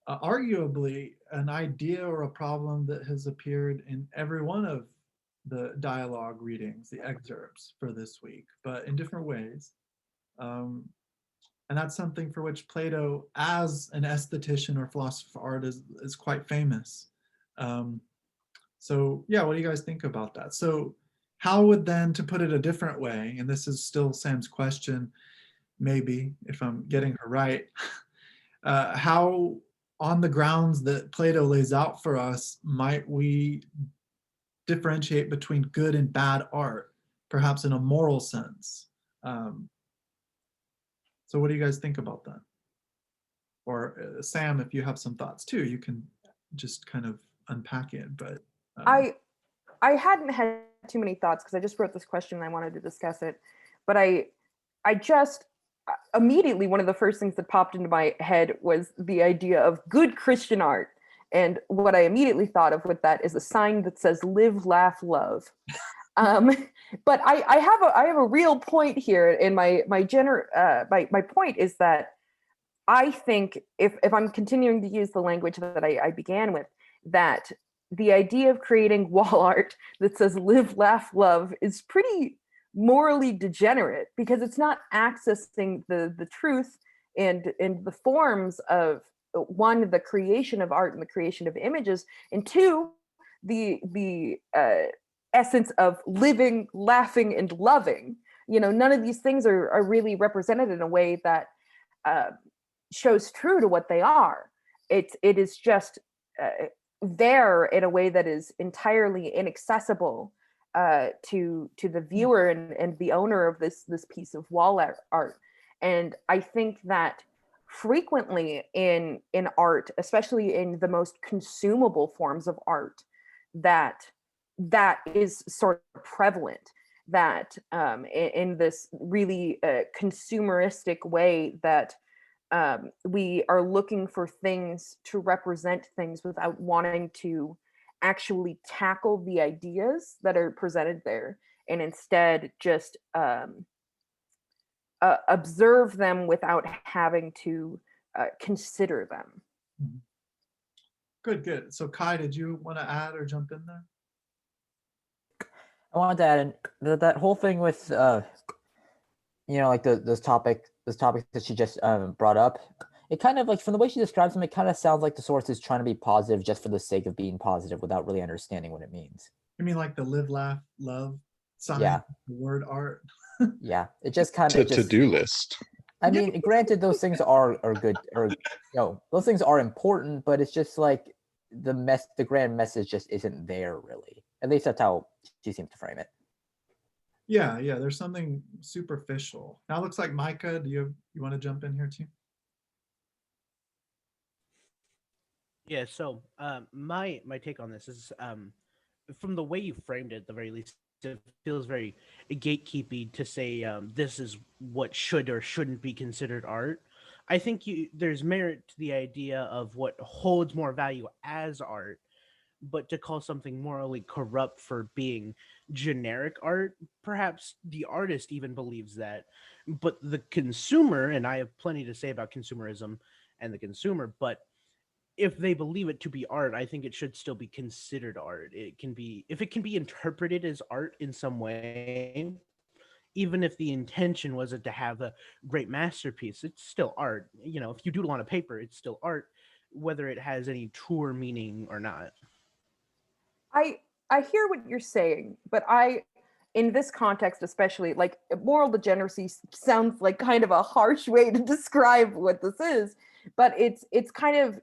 arguably an idea or a problem that has appeared in every one of the dialogue readings, the excerpts for this week, but in different ways. And that's something for which Plato, as an aesthetician or philosopher of art, is quite famous. So yeah, what do you guys think about that? So how would then, to put it a different way, and this is still Sam's question, maybe, if I'm getting her right, how, on the grounds that Plato lays out for us, might we differentiate between good and bad art, perhaps in a moral sense? So what do you guys think about that? Or Sam, if you have some thoughts too, you can just kind of unpack it. But I hadn't had too many thoughts because I just wrote this question and I wanted to discuss it. But I just immediately, one of the first things that popped into my head was the idea of good Christian art. And what I immediately thought of with that is a sign that says "Live, Laugh, Love." But I have a real point here, and my point is that I think if I'm continuing to use the language that I began with, that the idea of creating wall art that says "Live, Laugh, Love" is pretty morally degenerate, because it's not accessing the truth and the forms of, one, the creation of art and the creation of images, and two, the essence of living, laughing, and loving. None of these things are really represented in a way that shows true to what they are. It is just there in a way that is entirely inaccessible to the viewer and the owner of this piece of wall art. And I think that frequently in art, especially in the most consumable forms of art, that is sort of prevalent, that in this really consumeristic way, that we are looking for things to represent things without wanting to actually tackle the ideas that are presented there, and instead just observe them without having to consider them. Good. So Kai, did you want to add or jump in there? I wanted to add in that whole thing with like this topic that she just brought up. It kind of, like, from the way she describes them, it kind of sounds like the source is trying to be positive just for the sake of being positive without really understanding what it means. You mean like the live, laugh, love sign? Yeah. The word art. Yeah, it just kind of To-do list. I mean, granted, those things are good, or those things are important, but it's just like the grand message just isn't there, really. At least that's how she seems to frame it. Yeah, there's something superficial. Now it looks like Micah, do you want to jump in here too? Yeah, so my take on this is, from the way you framed it, at the very least, it feels very gatekeepy to say this is what should or shouldn't be considered art. I think there's merit to the idea of what holds more value as art, but to call something morally corrupt for being generic art, perhaps the artist even believes that, but the consumer, and I have plenty to say about consumerism and the consumer, but if they believe it to be art, I think it should still be considered art. It can be, if it can be interpreted as art in some way, even if the intention wasn't to have a great masterpiece, it's still art. If you doodle on a paper, it's still art, whether it has any truer meaning or not. I hear what you're saying, but in this context especially, like, moral degeneracy sounds like kind of a harsh way to describe what this is, but it's kind of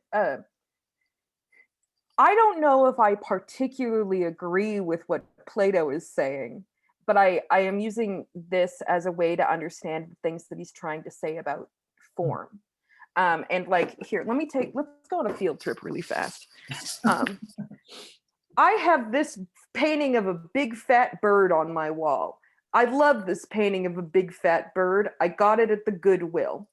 I don't know if I particularly agree with what Plato is saying, but I am using this as a way to understand the things that he's trying to say about form. And like, here, let's go on a field trip really fast. I have this painting of a big fat bird on my wall. I love this painting of a big fat bird. I got it at the Goodwill.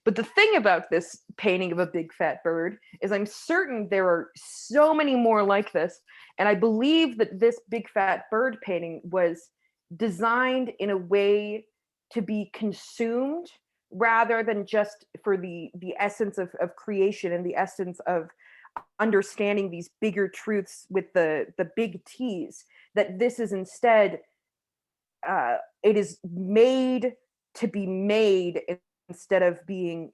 But the thing about this painting of a big fat bird is I'm certain there are so many more like this. And I believe that this big fat bird painting was designed in a way to be consumed rather than just for the essence of creation and the essence of understanding these bigger truths with the big T's. That this is instead, it is made to be made instead of being,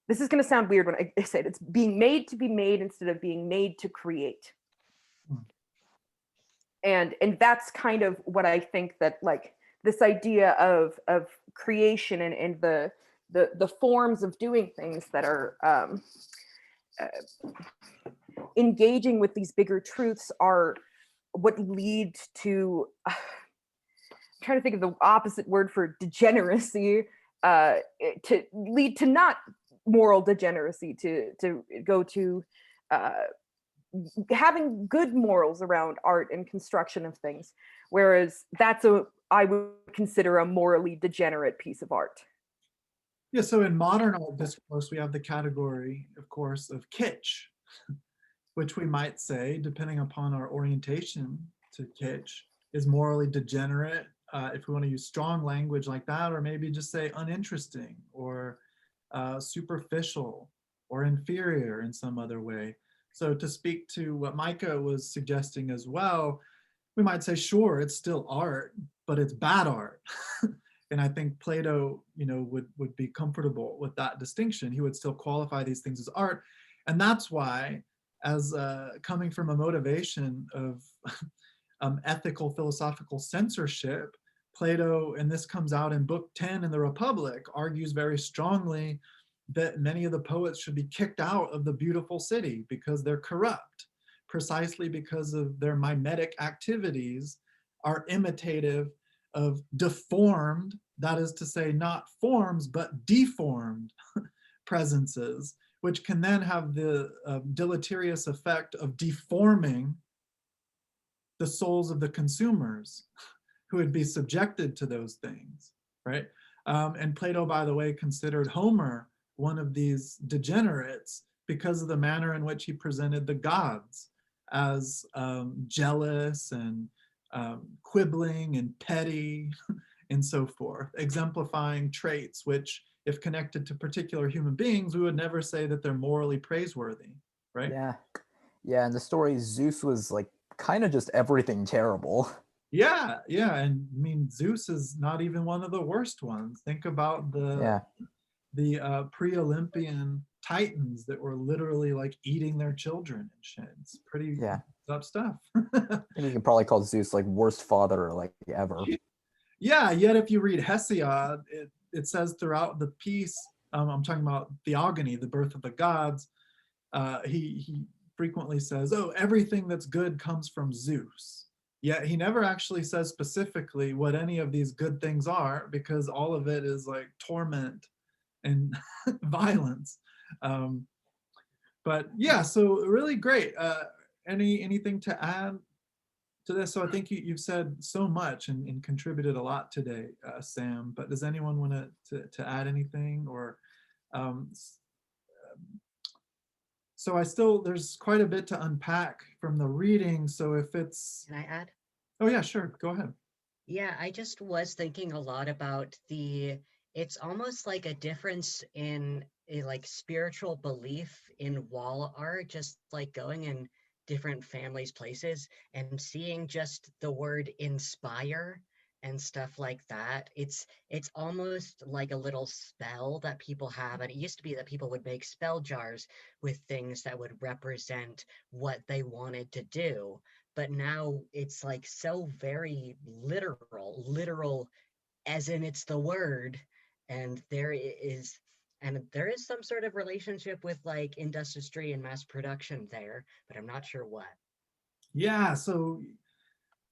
this is going to sound weird when I say it, it's being made to be made instead of being made to create. And that's kind of what I think, that like this idea of creation and the forms of doing things that are engaging with these bigger truths are what lead to I'm trying to think of the opposite word for degeneracy, to lead to not moral degeneracy, to go to having good morals around art and construction of things, whereas that's I would consider a morally degenerate piece of art. Yeah, so in modern art discourse, we have the category, of course, of kitsch, which we might say, depending upon our orientation to kitsch, is morally degenerate, if we want to use strong language like that, or maybe just say uninteresting or superficial or inferior in some other way. So to speak to what Micah was suggesting as well, we might say, sure, it's still art, but it's bad art. And I think Plato, would be comfortable with that distinction. He would still qualify these things as art. And that's why, as coming from a motivation of ethical philosophical censorship, Plato, and this comes out in Book 10 in the Republic, argues very strongly that many of the poets should be kicked out of the beautiful city because they're corrupt, precisely because of their mimetic activities are imitative of deformed, that is to say, not forms, but deformed presences, which can then have the deleterious effect of deforming the souls of the consumers who would be subjected to those things, right? And Plato, by the way, considered Homer one of these degenerates because of the manner in which he presented the gods as jealous and quibbling and petty and so forth, exemplifying traits which, if connected to particular human beings, we would never say that they're morally praiseworthy, right? Yeah, and the story, Zeus was like kind of just everything terrible. Yeah, and I mean, Zeus is not even one of the worst ones. Think about the pre-Olympian Titans that were literally like eating their children and shit. It's pretty up stuff. I think you can probably call Zeus like worst father like ever. Yeah, yet if you read Hesiod, it says throughout the piece, I'm talking about Theogony, the birth of the gods, he frequently says, oh, everything that's good comes from Zeus. Yet he never actually says specifically what any of these good things are, because all of it is like torment and violence. But yeah, so really great. Anything to add to this? So I think you've said so much and contributed a lot today, Sam, but does anyone want to add anything? Or so there's quite a bit to unpack from the reading. So if it's... Can I add? Oh yeah, sure, go ahead. Yeah, I just was thinking a lot about it's almost like a difference in a like spiritual belief in wall art, just like going in different families' places and seeing just the word inspire and stuff like that. It's almost like a little spell that people have. And it used to be that people would make spell jars with things that would represent what they wanted to do. But now it's like so very literal as in it's the word. And there is some sort of relationship with like industry and mass production there, but I'm not sure what. Yeah, so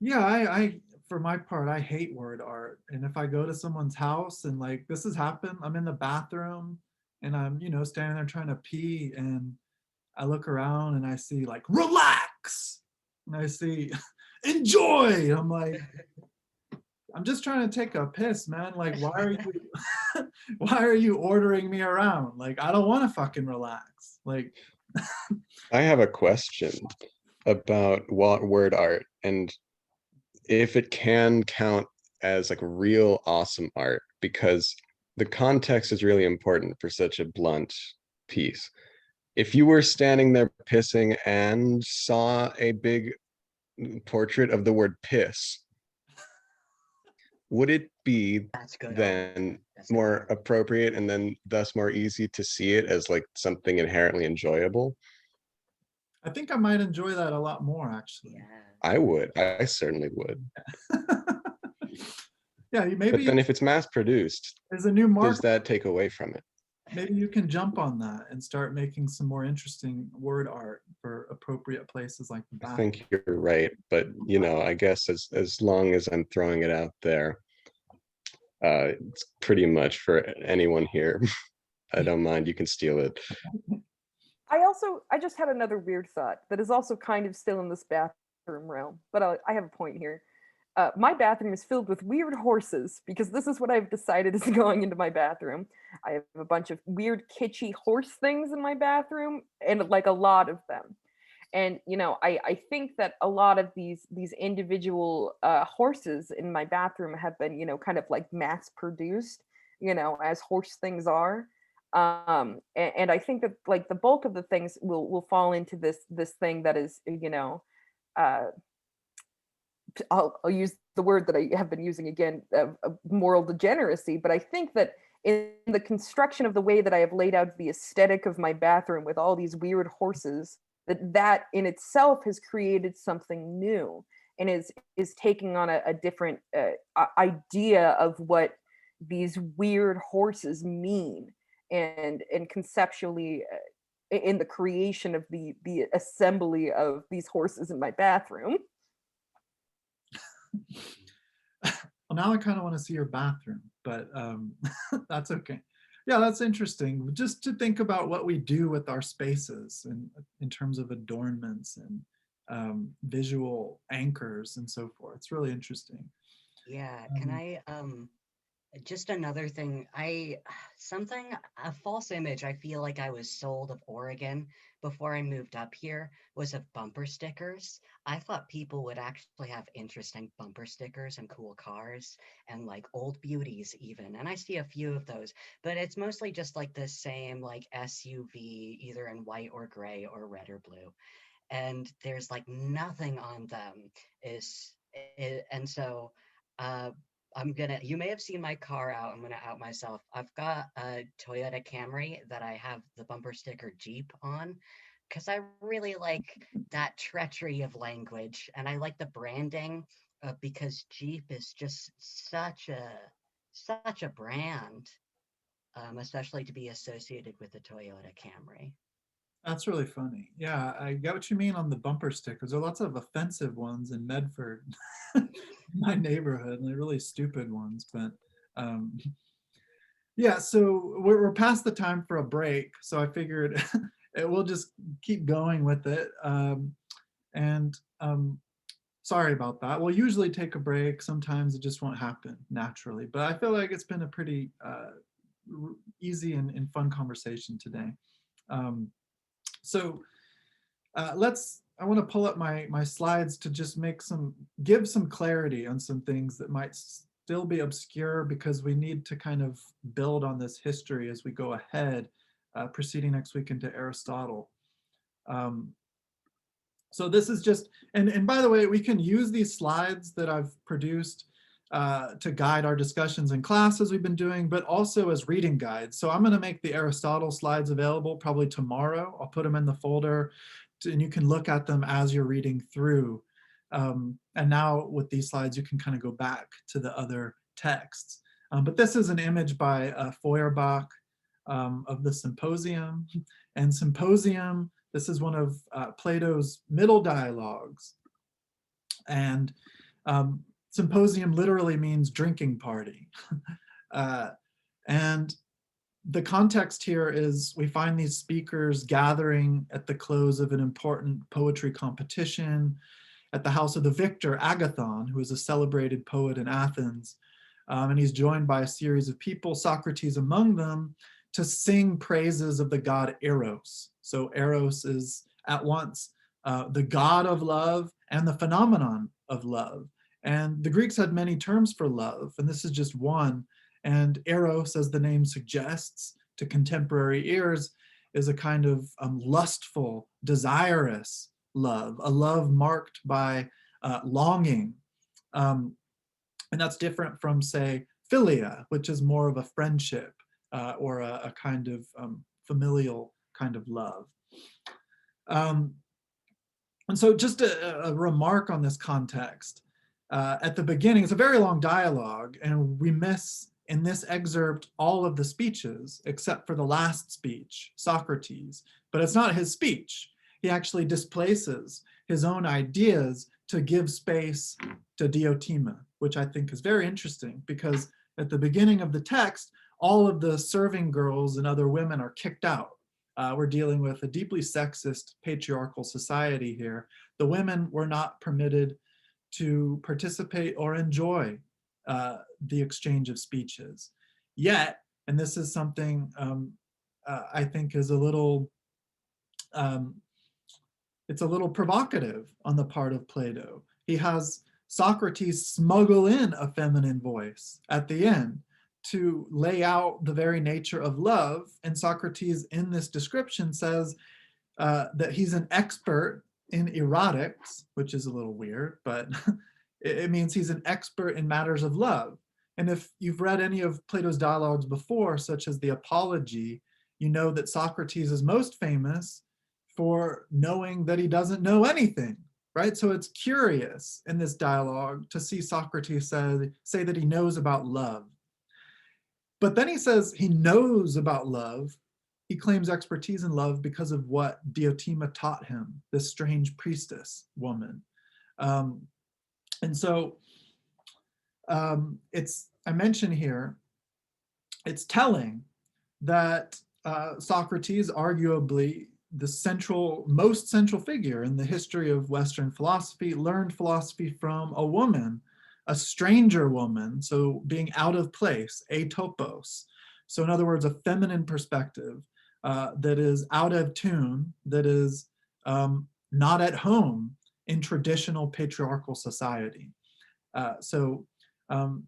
yeah, I for my part, I hate word art. And if I go to someone's house and like this has happened, I'm in the bathroom and I'm, standing there trying to pee and I look around and I see like relax and I see enjoy. And I'm like, I'm just trying to take a piss, man. Like, why are you ordering me around? Like, I don't want to fucking relax. Like, I have a question about word art and if it can count as like real awesome art, because the context is really important for such a blunt piece. If you were standing there pissing and saw a big portrait of the word piss, would it be That's good. then That's more good. appropriate and then thus more easy to see it as like something inherently enjoyable? I think I might enjoy that a lot more, actually. Yeah. I would. I certainly would. Yeah, But maybe then if it's mass produced, there's a new market. does that take away from it? Maybe you can jump on that and start making some more interesting word art for appropriate places like the I bathroom. think you're right, but you know, I guess as long as I'm throwing it out there, it's pretty much for anyone here. I don't mind, you can steal it. I just had another weird thought that is also kind of still in this bathroom realm, but I have a point here. My bathroom is filled with weird horses because this is what I've decided is going into my bathroom. I have a bunch of weird kitschy horse things in my bathroom, and like a lot of them. And you know, I think that a lot of these individual horses in my bathroom have been, you know, kind of like mass produced, you know, as horse things are. And I think that like the bulk of the things will fall into this thing that is, you know, uh I'll use the word that I have been using again, of moral degeneracy, but I think that in the construction of the way that I have laid out the aesthetic of my bathroom with all these weird horses, that in itself has created something new and is taking on a different idea of what these weird horses mean, and conceptually in the creation of the assembly of these horses in my bathroom. Well, now I kind of want to see your bathroom, but that's okay. Yeah, that's interesting. Just to think about what we do with our spaces and in terms of adornments and visual anchors and so forth. It's really interesting. Yeah. Can I just another thing, a false image I feel like I was sold of Oregon before I moved up here was of bumper stickers. I thought people would actually have interesting bumper stickers and cool cars and like old beauties even. And I see a few of those, but it's mostly just like the same like SUV, either in white or gray or red or blue. And there's like nothing on them and so uh you may have seen my car out. I'm gonna out myself. I've got a Toyota Camry that I have the bumper sticker Jeep on because I really like that treachery of language, and I like the branding because Jeep is just such a brand, especially to be associated with the Toyota Camry. That's really funny. Yeah, I get what you mean on the bumper stickers. There are lots of offensive ones in Medford, my neighborhood, and they're really stupid ones. But yeah, so we're past the time for a break. So I figured we'll just keep going with it. And sorry about that. We'll usually take a break. Sometimes it just won't happen naturally. But I feel like it's been a pretty easy and fun conversation today. So I want to pull up my slides to just give some clarity on some things that might still be obscure, because we need to kind of build on this history as we go ahead, proceeding next week into Aristotle. So this is just, and by the way, we can use these slides that I've produced to guide our discussions in classes we've been doing, but also as reading guides. So I'm going to make the Aristotle slides available probably tomorrow. I'll put them in the folder and you can look at them as you're reading through. And now with these slides, you can kind of go back to the other texts. But this is an image by Feuerbach of the Symposium. And Symposium, this is one of Plato's middle dialogues. And Symposium literally means drinking party. And the context here is we find these speakers gathering at the close of an important poetry competition at the house of the victor, Agathon, who is a celebrated poet in Athens. And he's joined by a series of people, Socrates among them, to sing praises of the god Eros. So Eros is at once the god of love and the phenomenon of love. And the Greeks had many terms for love, and this is just one. And Eros, as the name suggests to contemporary ears, is a kind of lustful, desirous love, a love marked by longing. And that's different from, say, philia, which is more of a friendship or a kind of familial kind of love. And so just a remark on this context. At the beginning, it's a very long dialogue, and we miss in this excerpt all of the speeches except for the last speech, Socrates. But it's not his speech. He actually displaces his own ideas to give space to Diotima, which I think is very interesting, because at the beginning of the text, all of the serving girls and other women are kicked out. We're dealing with a deeply sexist patriarchal society here. The women were not permitted to participate or enjoy the exchange of speeches. Yet, and this is something I think is a little, it's a little provocative on the part of Plato. He has Socrates smuggle in a feminine voice at the end to lay out the very nature of love. And Socrates in this description says that he's an expert in erotics, which is a little weird, but it means he's an expert in matters of love. And if you've read any of Plato's dialogues before, such as the Apology, you know that Socrates is most famous for knowing that he doesn't know anything, right? So it's curious in this dialogue to see Socrates say that he knows about love. But then he says he knows about love. He claims expertise in love because of what Diotima taught him, this strange priestess woman. And so I mention here, it's telling that Socrates, arguably the most central figure in the history of Western philosophy, learned philosophy from a woman, a stranger woman, so being out of place, atopos. So in other words, a feminine perspective that is out of tune, that is not at home in traditional patriarchal society. So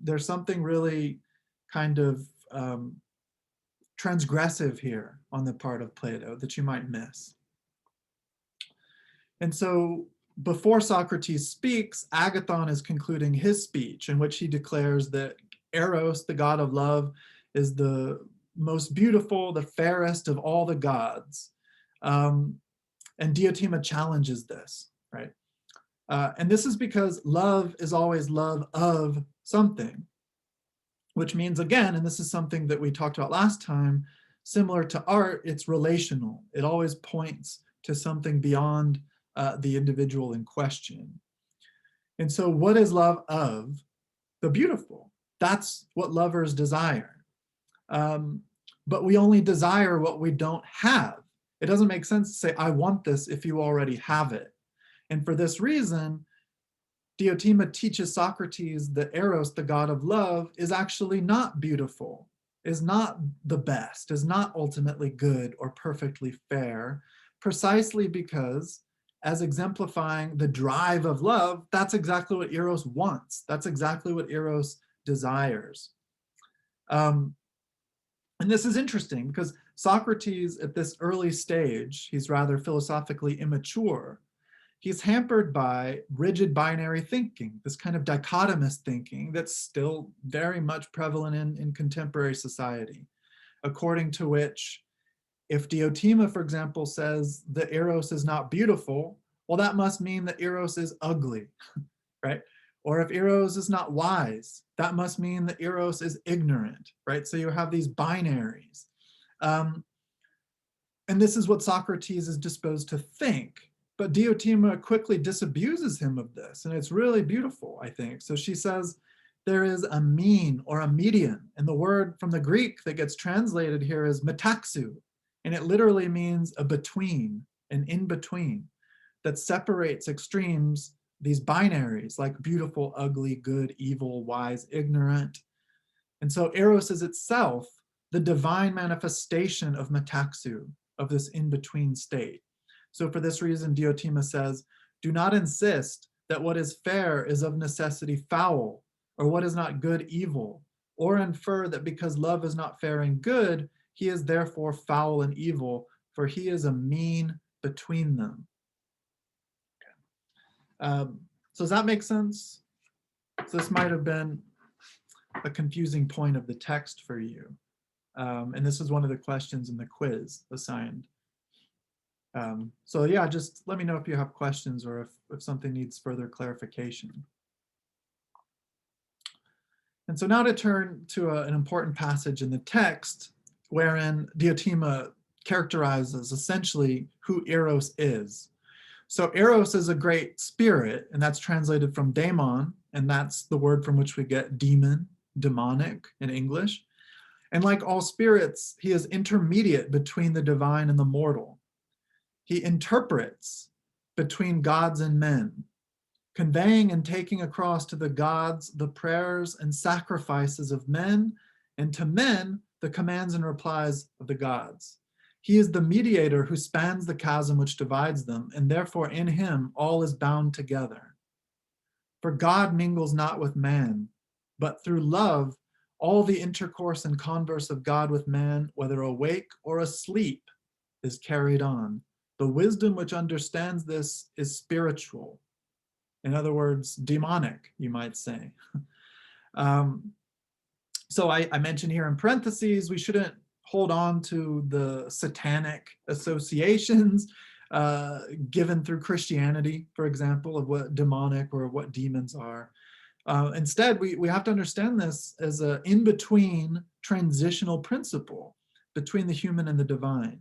there's something really kind of transgressive here on the part of Plato that you might miss. And so before Socrates speaks, Agathon is concluding his speech in which he declares that Eros, the god of love, is the most beautiful, the fairest of all the gods. And Diotima challenges this, right? And this is because love is always love of something, which means, again, and this is something that we talked about last time, similar to art, it's relational. It always points to something beyond the individual in question. And so what is love of? The beautiful. That's what lovers desire. But we only desire what we don't have. It doesn't make sense to say, I want this if you already have it. And for this reason, Diotima teaches Socrates that Eros, the god of love, is actually not beautiful, is not the best, is not ultimately good or perfectly fair, precisely because, as exemplifying the drive of love, that's exactly what Eros wants. That's exactly what Eros desires. And this is interesting because Socrates, at this early stage, he's rather philosophically immature. He's hampered by rigid binary thinking, this kind of dichotomous thinking that's still very much prevalent in contemporary society, according to which, if Diotima, for example, says that Eros is not beautiful, well, that must mean that Eros is ugly, right? Or if Eros is not wise, that must mean that Eros is ignorant, right? So you have these binaries. And this is what Socrates is disposed to think. But Diotima quickly disabuses him of this, and it's really beautiful, I think. So she says there is a mean or a median, and the word from the Greek that gets translated here is metaxou, and it literally means a between, an in-between, that separates extremes, these binaries, like beautiful, ugly, good, evil, wise, ignorant. And so Eros is itself the divine manifestation of metaxou, of this in-between state. So for this reason, Diotima says, do not insist that what is fair is of necessity foul, or what is not good evil, or infer that because love is not fair and good, he is therefore foul and evil, for he is a mean between them. So does that make sense? So this might have been a confusing point of the text for you. And this is one of the questions in the quiz assigned. So yeah, just let me know if you have questions or if something needs further clarification. And so now to turn to an important passage in the text wherein Diotima characterizes essentially who Eros is. So Eros is a great spirit, and that's translated from daemon, and that's the word from which we get demon, demonic in English. And like all spirits, he is intermediate between the divine and the mortal. He interprets between gods and men, conveying and taking across to the gods the prayers and sacrifices of men, and to men the commands and replies of the gods. He is the mediator who spans the chasm which divides them, and therefore in him all is bound together. For God mingles not with man, but through love all the intercourse and converse of God with man, whether awake or asleep, is carried on. The wisdom which understands this is spiritual. In other words, demonic, you might say. So I mentioned here in parentheses, we shouldn't hold on to the satanic associations given through Christianity, for example, of what demonic or what demons are. Instead, we have to understand this as an in-between transitional principle between the human and the divine.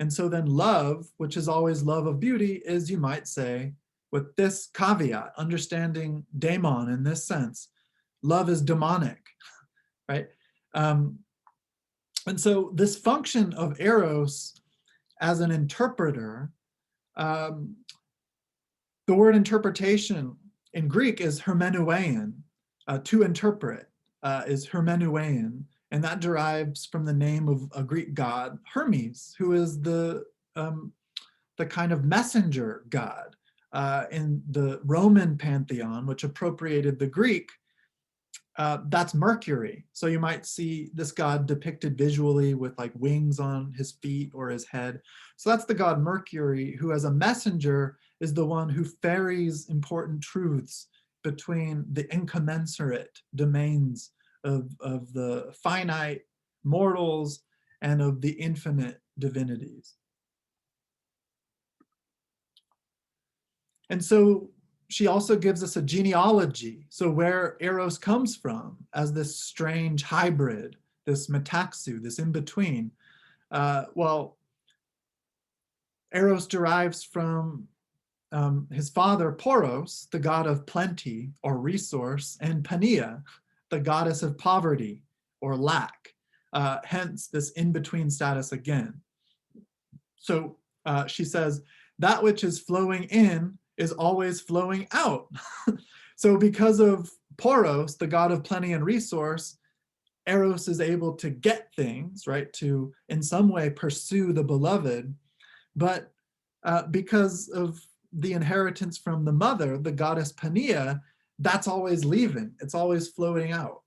And so then love, which is always love of beauty, is, you might say, with this caveat, understanding daemon in this sense, love is demonic, right? And so this function of Eros as an interpreter, the word interpretation in Greek is hermeneuein. To interpret is hermeneuein, and that derives from the name of a Greek god, Hermes, who is the kind of messenger god. In the Roman pantheon, which appropriated the Greek, that's Mercury. So you might see this god depicted visually with like wings on his feet or his head. So that's the god Mercury, who as a messenger is the one who ferries important truths between the incommensurate domains of the finite mortals and of the infinite divinities. And so she also gives us a genealogy, so where Eros comes from as this strange hybrid, this metaxu, this in-between. Well, Eros derives from his father, Poros, the god of plenty or resource, and Pania, the goddess of poverty or lack, hence this in-between status again. So she says, that which is flowing in is always flowing out. So because of Poros, the god of plenty and resource, Eros is able to get things, right? To in some way pursue the beloved, but because of the inheritance from the mother, the goddess Pania, that's always leaving. It's always floating out.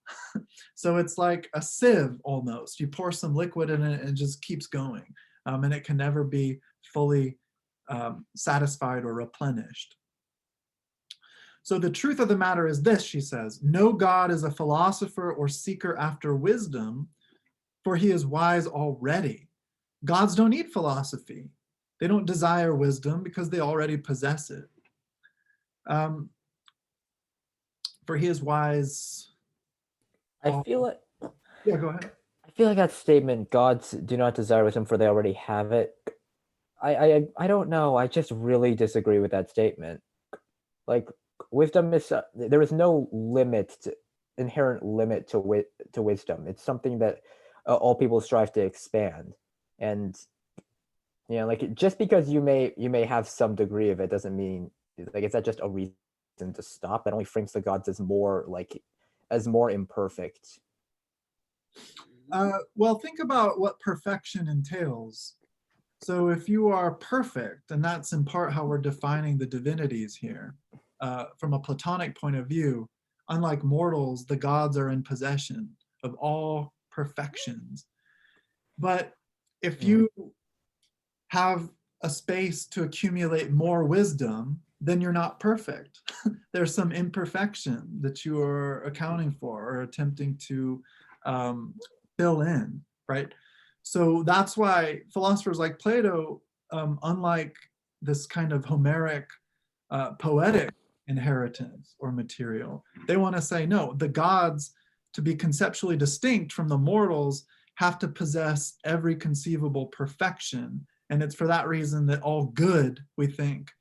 So it's like a sieve almost. You pour some liquid in it and it just keeps going. And it can never be fully satisfied or replenished. So the truth of the matter is this, she says, no God is a philosopher or seeker after wisdom, for he is wise already. Gods don't need philosophy. They don't desire wisdom because they already possess it. For he is wise. I feel like Yeah, go ahead. I feel like that statement, gods do not desire wisdom for they already have it. I don't know. I just really disagree with that statement. Like wisdom is there is no inherent limit to wisdom. It's something that all people strive to expand, and you know, like just because you may have some degree of it doesn't mean like is that just a reason to stop? That only frames the gods as more imperfect. Well, think about what perfection entails. So if you are perfect, and that's in part how we're defining the divinities here, from a Platonic point of view, unlike mortals, the gods are in possession of all perfections. But if you have a space to accumulate more wisdom, then you're not perfect. There's some imperfection that you are accounting for or attempting to fill in, right? So that's why philosophers like Plato, unlike this kind of Homeric poetic inheritance or material, they want to say, no, the gods, to be conceptually distinct from the mortals, have to possess every conceivable perfection. And it's for that reason that all good, we think,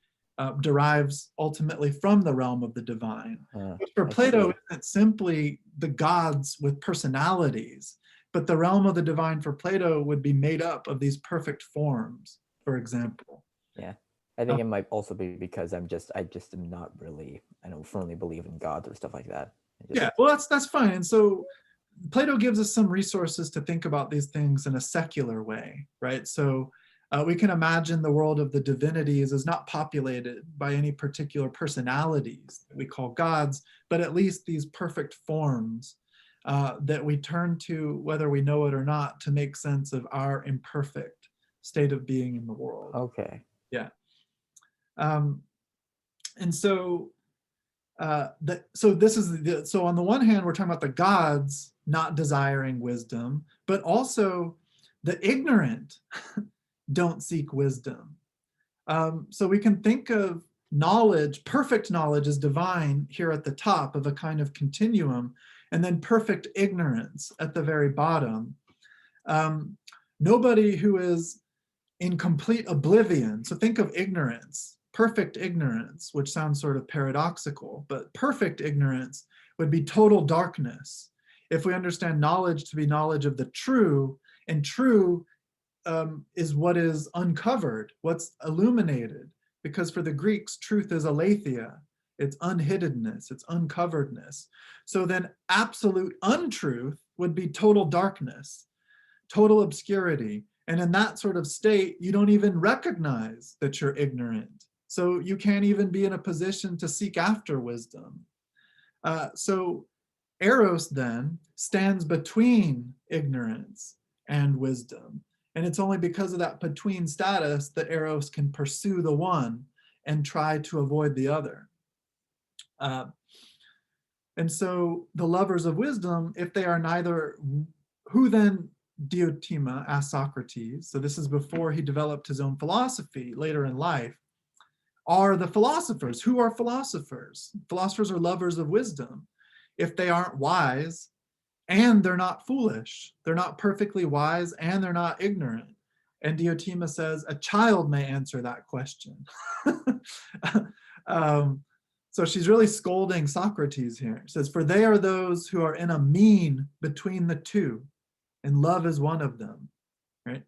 derives ultimately from the realm of the divine. Which for Plato isn't simply the gods with personalities, but the realm of the divine for Plato would be made up of these perfect forms, for example. Yeah, I think it might also be because I just am not really, I don't firmly believe in gods or stuff like that. Yeah, well, that's fine. And so Plato gives us some resources to think about these things in a secular way, right? So we can imagine the world of the divinities as not populated by any particular personalities that we call gods, but at least these perfect forms that we turn to, whether we know it or not, to make sense of our imperfect state of being in the world. Okay. Yeah. And so this is so on the one hand, we're talking about the gods not desiring wisdom, but also the ignorant don't seek wisdom. So we can think of knowledge, perfect knowledge is divine here at the top of a kind of continuum, and then perfect ignorance at the very bottom. Nobody who is in complete oblivion, so think of ignorance, perfect ignorance, which sounds sort of paradoxical, but perfect ignorance would be total darkness. If we understand knowledge to be knowledge of the true, and true is what is uncovered, what's illuminated, because for the Greeks, truth is aletheia, it's unhiddenness, it's uncoveredness. So then absolute untruth would be total darkness, total obscurity. And in that sort of state, you don't even recognize that you're ignorant. So you can't even be in a position to seek after wisdom. So Eros then stands between ignorance and wisdom. And it's only because of that between status that Eros can pursue the one and try to avoid the other. And so the lovers of wisdom, if they are neither, who then, Diotima asked Socrates, so this is before he developed his own philosophy later in life, are the philosophers. Who are philosophers? Philosophers are lovers of wisdom. If they aren't wise, and they're not foolish, they're not perfectly wise, and they're not ignorant. And Diotima says a child may answer that question. So she's really scolding Socrates here. She says, for they are those who are in a mean between the two, and love is one of them, right?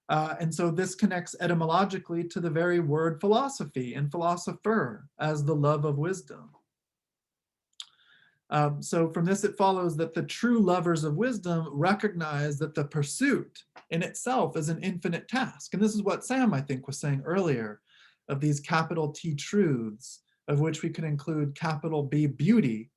And so this connects etymologically to the very word philosophy and philosopher as the love of wisdom. So from this, it follows that the true lovers of wisdom recognize that the pursuit in itself is an infinite task. And this is what Sam, I think, was saying earlier, of these capital T truths, of which we could include capital B beauty.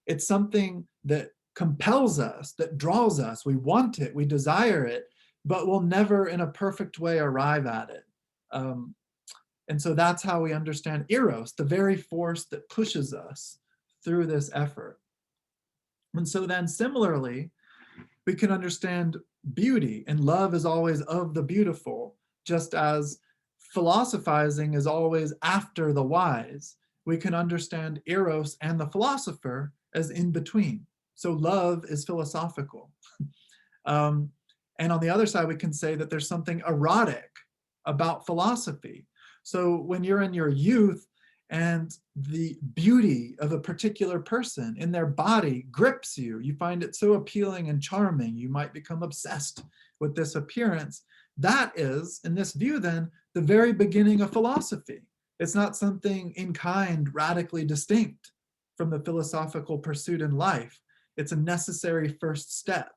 It's something that compels us, that draws us. We want it, we desire it, but we'll never in a perfect way arrive at it. And so that's how we understand Eros, the very force that pushes us through this effort. And so then similarly, we can understand beauty, and love is always of the beautiful, just as philosophizing is always after the wise. We can understand Eros and the philosopher as in between. So love is philosophical. And on the other side, we can say that there's something erotic about philosophy. So when you're in your youth and the beauty of a particular person in their body grips you, you find it so appealing and charming, you might become obsessed with this appearance. That is, in this view then, the very beginning of philosophy. It's not something in kind radically distinct from the philosophical pursuit in life. It's a necessary first step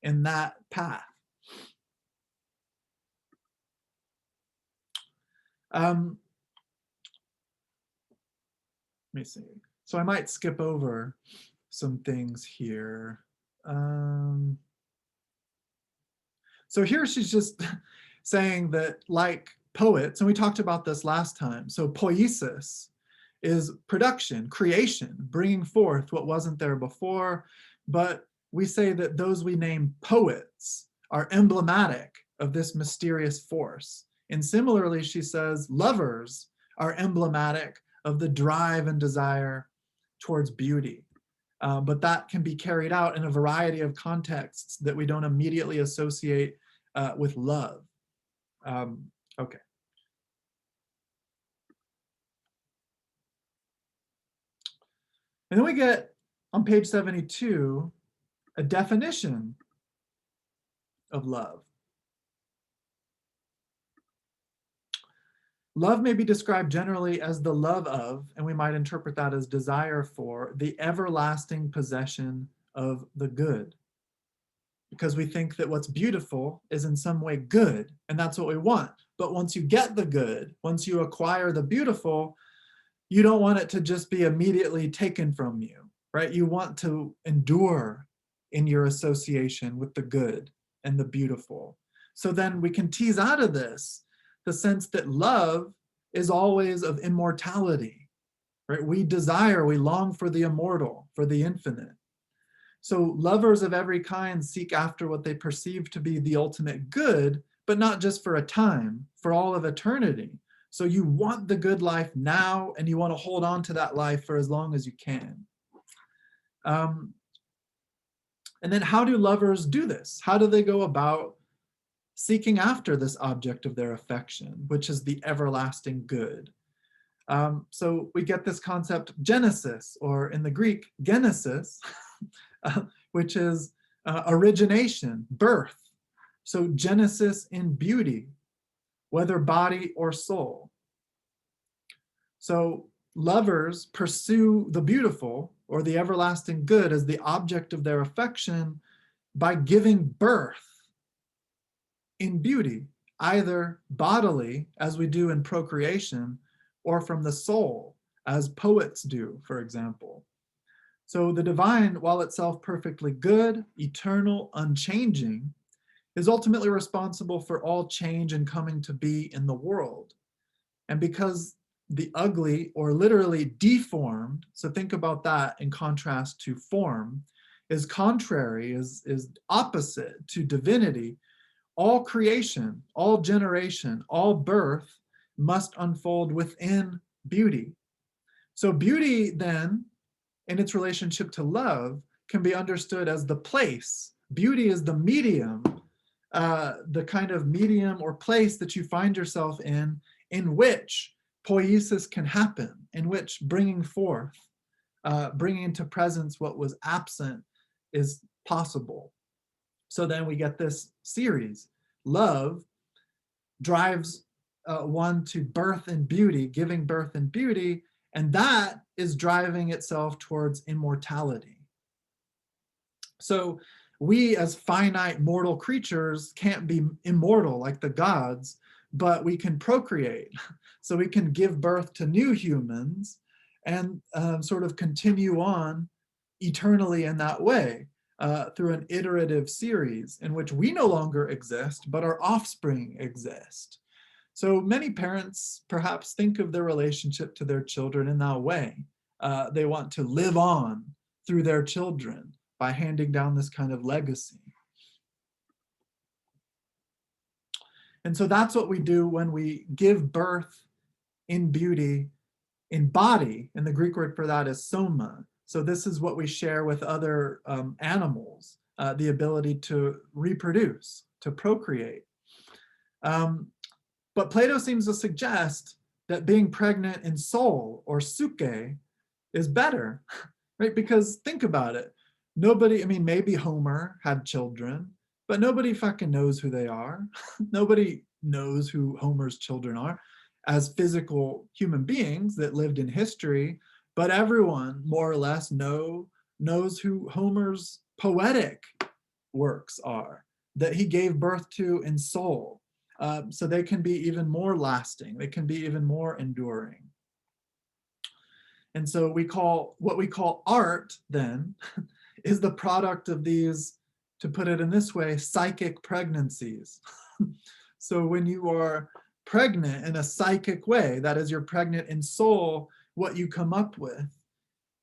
in that path. Let me see. So I might skip over some things here. So here she's just saying that, like poets, and we talked about this last time. So poiesis is production, creation, bringing forth what wasn't there before. But we say that those we name poets are emblematic of this mysterious force. And similarly, she says lovers are emblematic of the drive and desire towards beauty. But that can be carried out in a variety of contexts that we don't immediately associate with love. Okay. And then we get on page 72 a definition of love. Love may be described generally as the love of, and we might interpret that as desire for, the everlasting possession of the good. Because we think that what's beautiful is in some way good, and that's what we want. But once you get the good, once you acquire the beautiful, you don't want it to just be immediately taken from you, right? You want to endure in your association with the good and the beautiful. So then we can tease out of this the sense that love is always of immortality, right? We desire, we long for the immortal, for the infinite. So lovers of every kind seek after what they perceive to be the ultimate good, but not just for a time, for all of eternity. So you want the good life now, and you want to hold on to that life for as long as you can. And then how do lovers do this? How do they go about seeking after this object of their affection, which is the everlasting good? So we get this concept genesis, or in the Greek, genesis, which is origination, birth. So genesis in beauty, whether body or soul. So lovers pursue the beautiful or the everlasting good as the object of their affection by giving birth in beauty, either bodily, as we do in procreation, or from the soul, as poets do, for example. So the divine, while itself perfectly good, eternal, unchanging, is ultimately responsible for all change and coming to be in the world. And because the ugly, or literally deformed, so think about that in contrast to form, is contrary, is opposite to divinity, all creation, all generation, all birth must unfold within beauty. So beauty then, in its relationship to love, can be understood as the place. Beauty is the medium, the kind of medium or place that you find yourself in which poiesis can happen, in which bringing forth, bringing into presence what was absent is possible. So then we get this series. Love drives one to birth in beauty, giving birth in beauty, and that is driving itself towards immortality. So we as finite mortal creatures can't be immortal like the gods, but we can procreate. So we can give birth to new humans and sort of continue on eternally in that way through an iterative series in which we no longer exist, but our offspring exist. So many parents perhaps think of their relationship to their children in that way. They want to live on through their children by handing down this kind of legacy. And so that's what we do when we give birth in beauty, in body, and the Greek word for that is soma. So this is what we share with other animals, the ability to reproduce, to procreate. But Plato seems to suggest that being pregnant in soul, or suke, is better, right? Because think about it. Nobody, I mean, maybe Homer had children, but nobody fucking knows who they are. Nobody knows who Homer's children are as physical human beings that lived in history, but everyone more or less knows who Homer's poetic works are, that he gave birth to in soul. So they can be even more lasting, they can be even more enduring. And so what we call art then is the product of these, to put it in this way, psychic pregnancies. So when you are pregnant in a psychic way. That is, you're pregnant in soul, what you come up with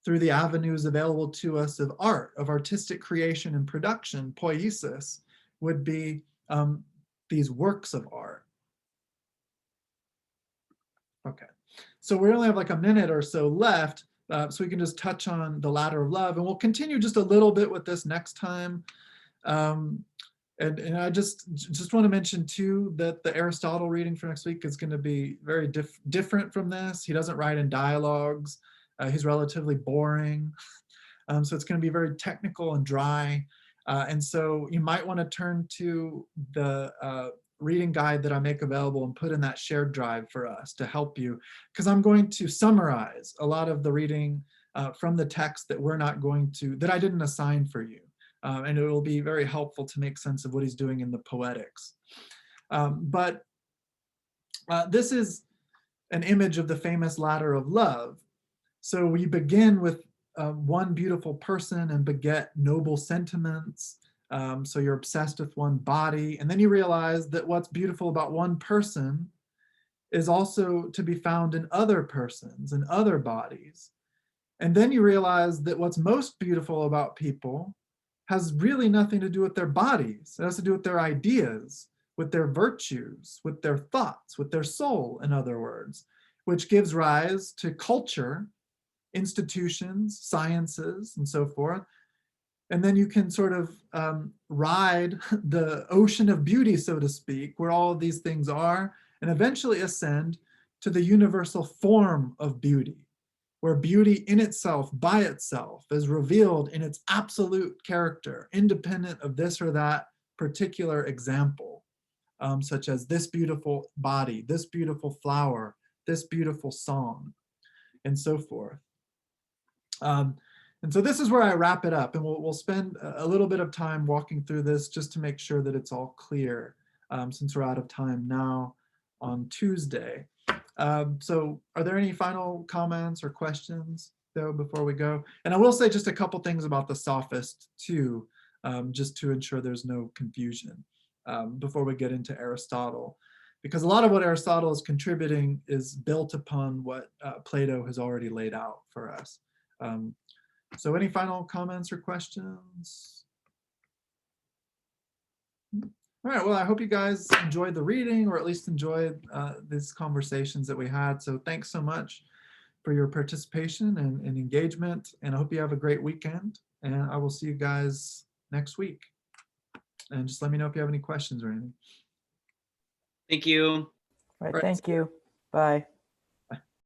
through the avenues available to us of art, of artistic creation and production. Poiesis would be these works of art. Okay, so we only have like a minute or so left, so we can just touch on the ladder of love, and we'll continue just a little bit with this next time. And I just want to mention too that the Aristotle reading for next week is going to be very different from this. He doesn't write in dialogues. He's relatively boring. So it's going to be very technical and dry. And so you might want to turn to the reading guide that I make available and put in that shared drive for us to help you, because I'm going to summarize a lot of the reading from the text that I didn't assign for you. And it will be very helpful to make sense of what he's doing in the poetics. But this is an image of the famous ladder of love. So we begin with one beautiful person and beget noble sentiments. So you're obsessed with one body, and then you realize that what's beautiful about one person is also to be found in other persons and other bodies. And then you realize that what's most beautiful about people has really nothing to do with their bodies. It has to do with their ideas, with their virtues, with their thoughts, with their soul, in other words, which gives rise to culture, institutions, sciences, and so forth. And then you can sort of ride the ocean of beauty, so to speak, where all of these things are, and eventually ascend to the universal form of beauty, where beauty in itself, by itself, is revealed in its absolute character, independent of this or that particular example, such as this beautiful body, this beautiful flower, this beautiful song, and so forth. And so this is where I wrap it up, and we'll spend a little bit of time walking through this just to make sure that it's all clear, since we're out of time now on Tuesday. So are there any final comments or questions though before we go? And I will say just a couple things about the sophist too, just to ensure there's no confusion before we get into Aristotle, because a lot of what Aristotle is contributing is built upon what Plato has already laid out for us. So any final comments or questions? All right, well, I hope you guys enjoyed the reading, or at least enjoyed these conversations that we had. So thanks so much for your participation and engagement. And I hope you have a great weekend. And I will see you guys next week. And just let me know if you have any questions or anything. Thank you. All right, thank you. Bye.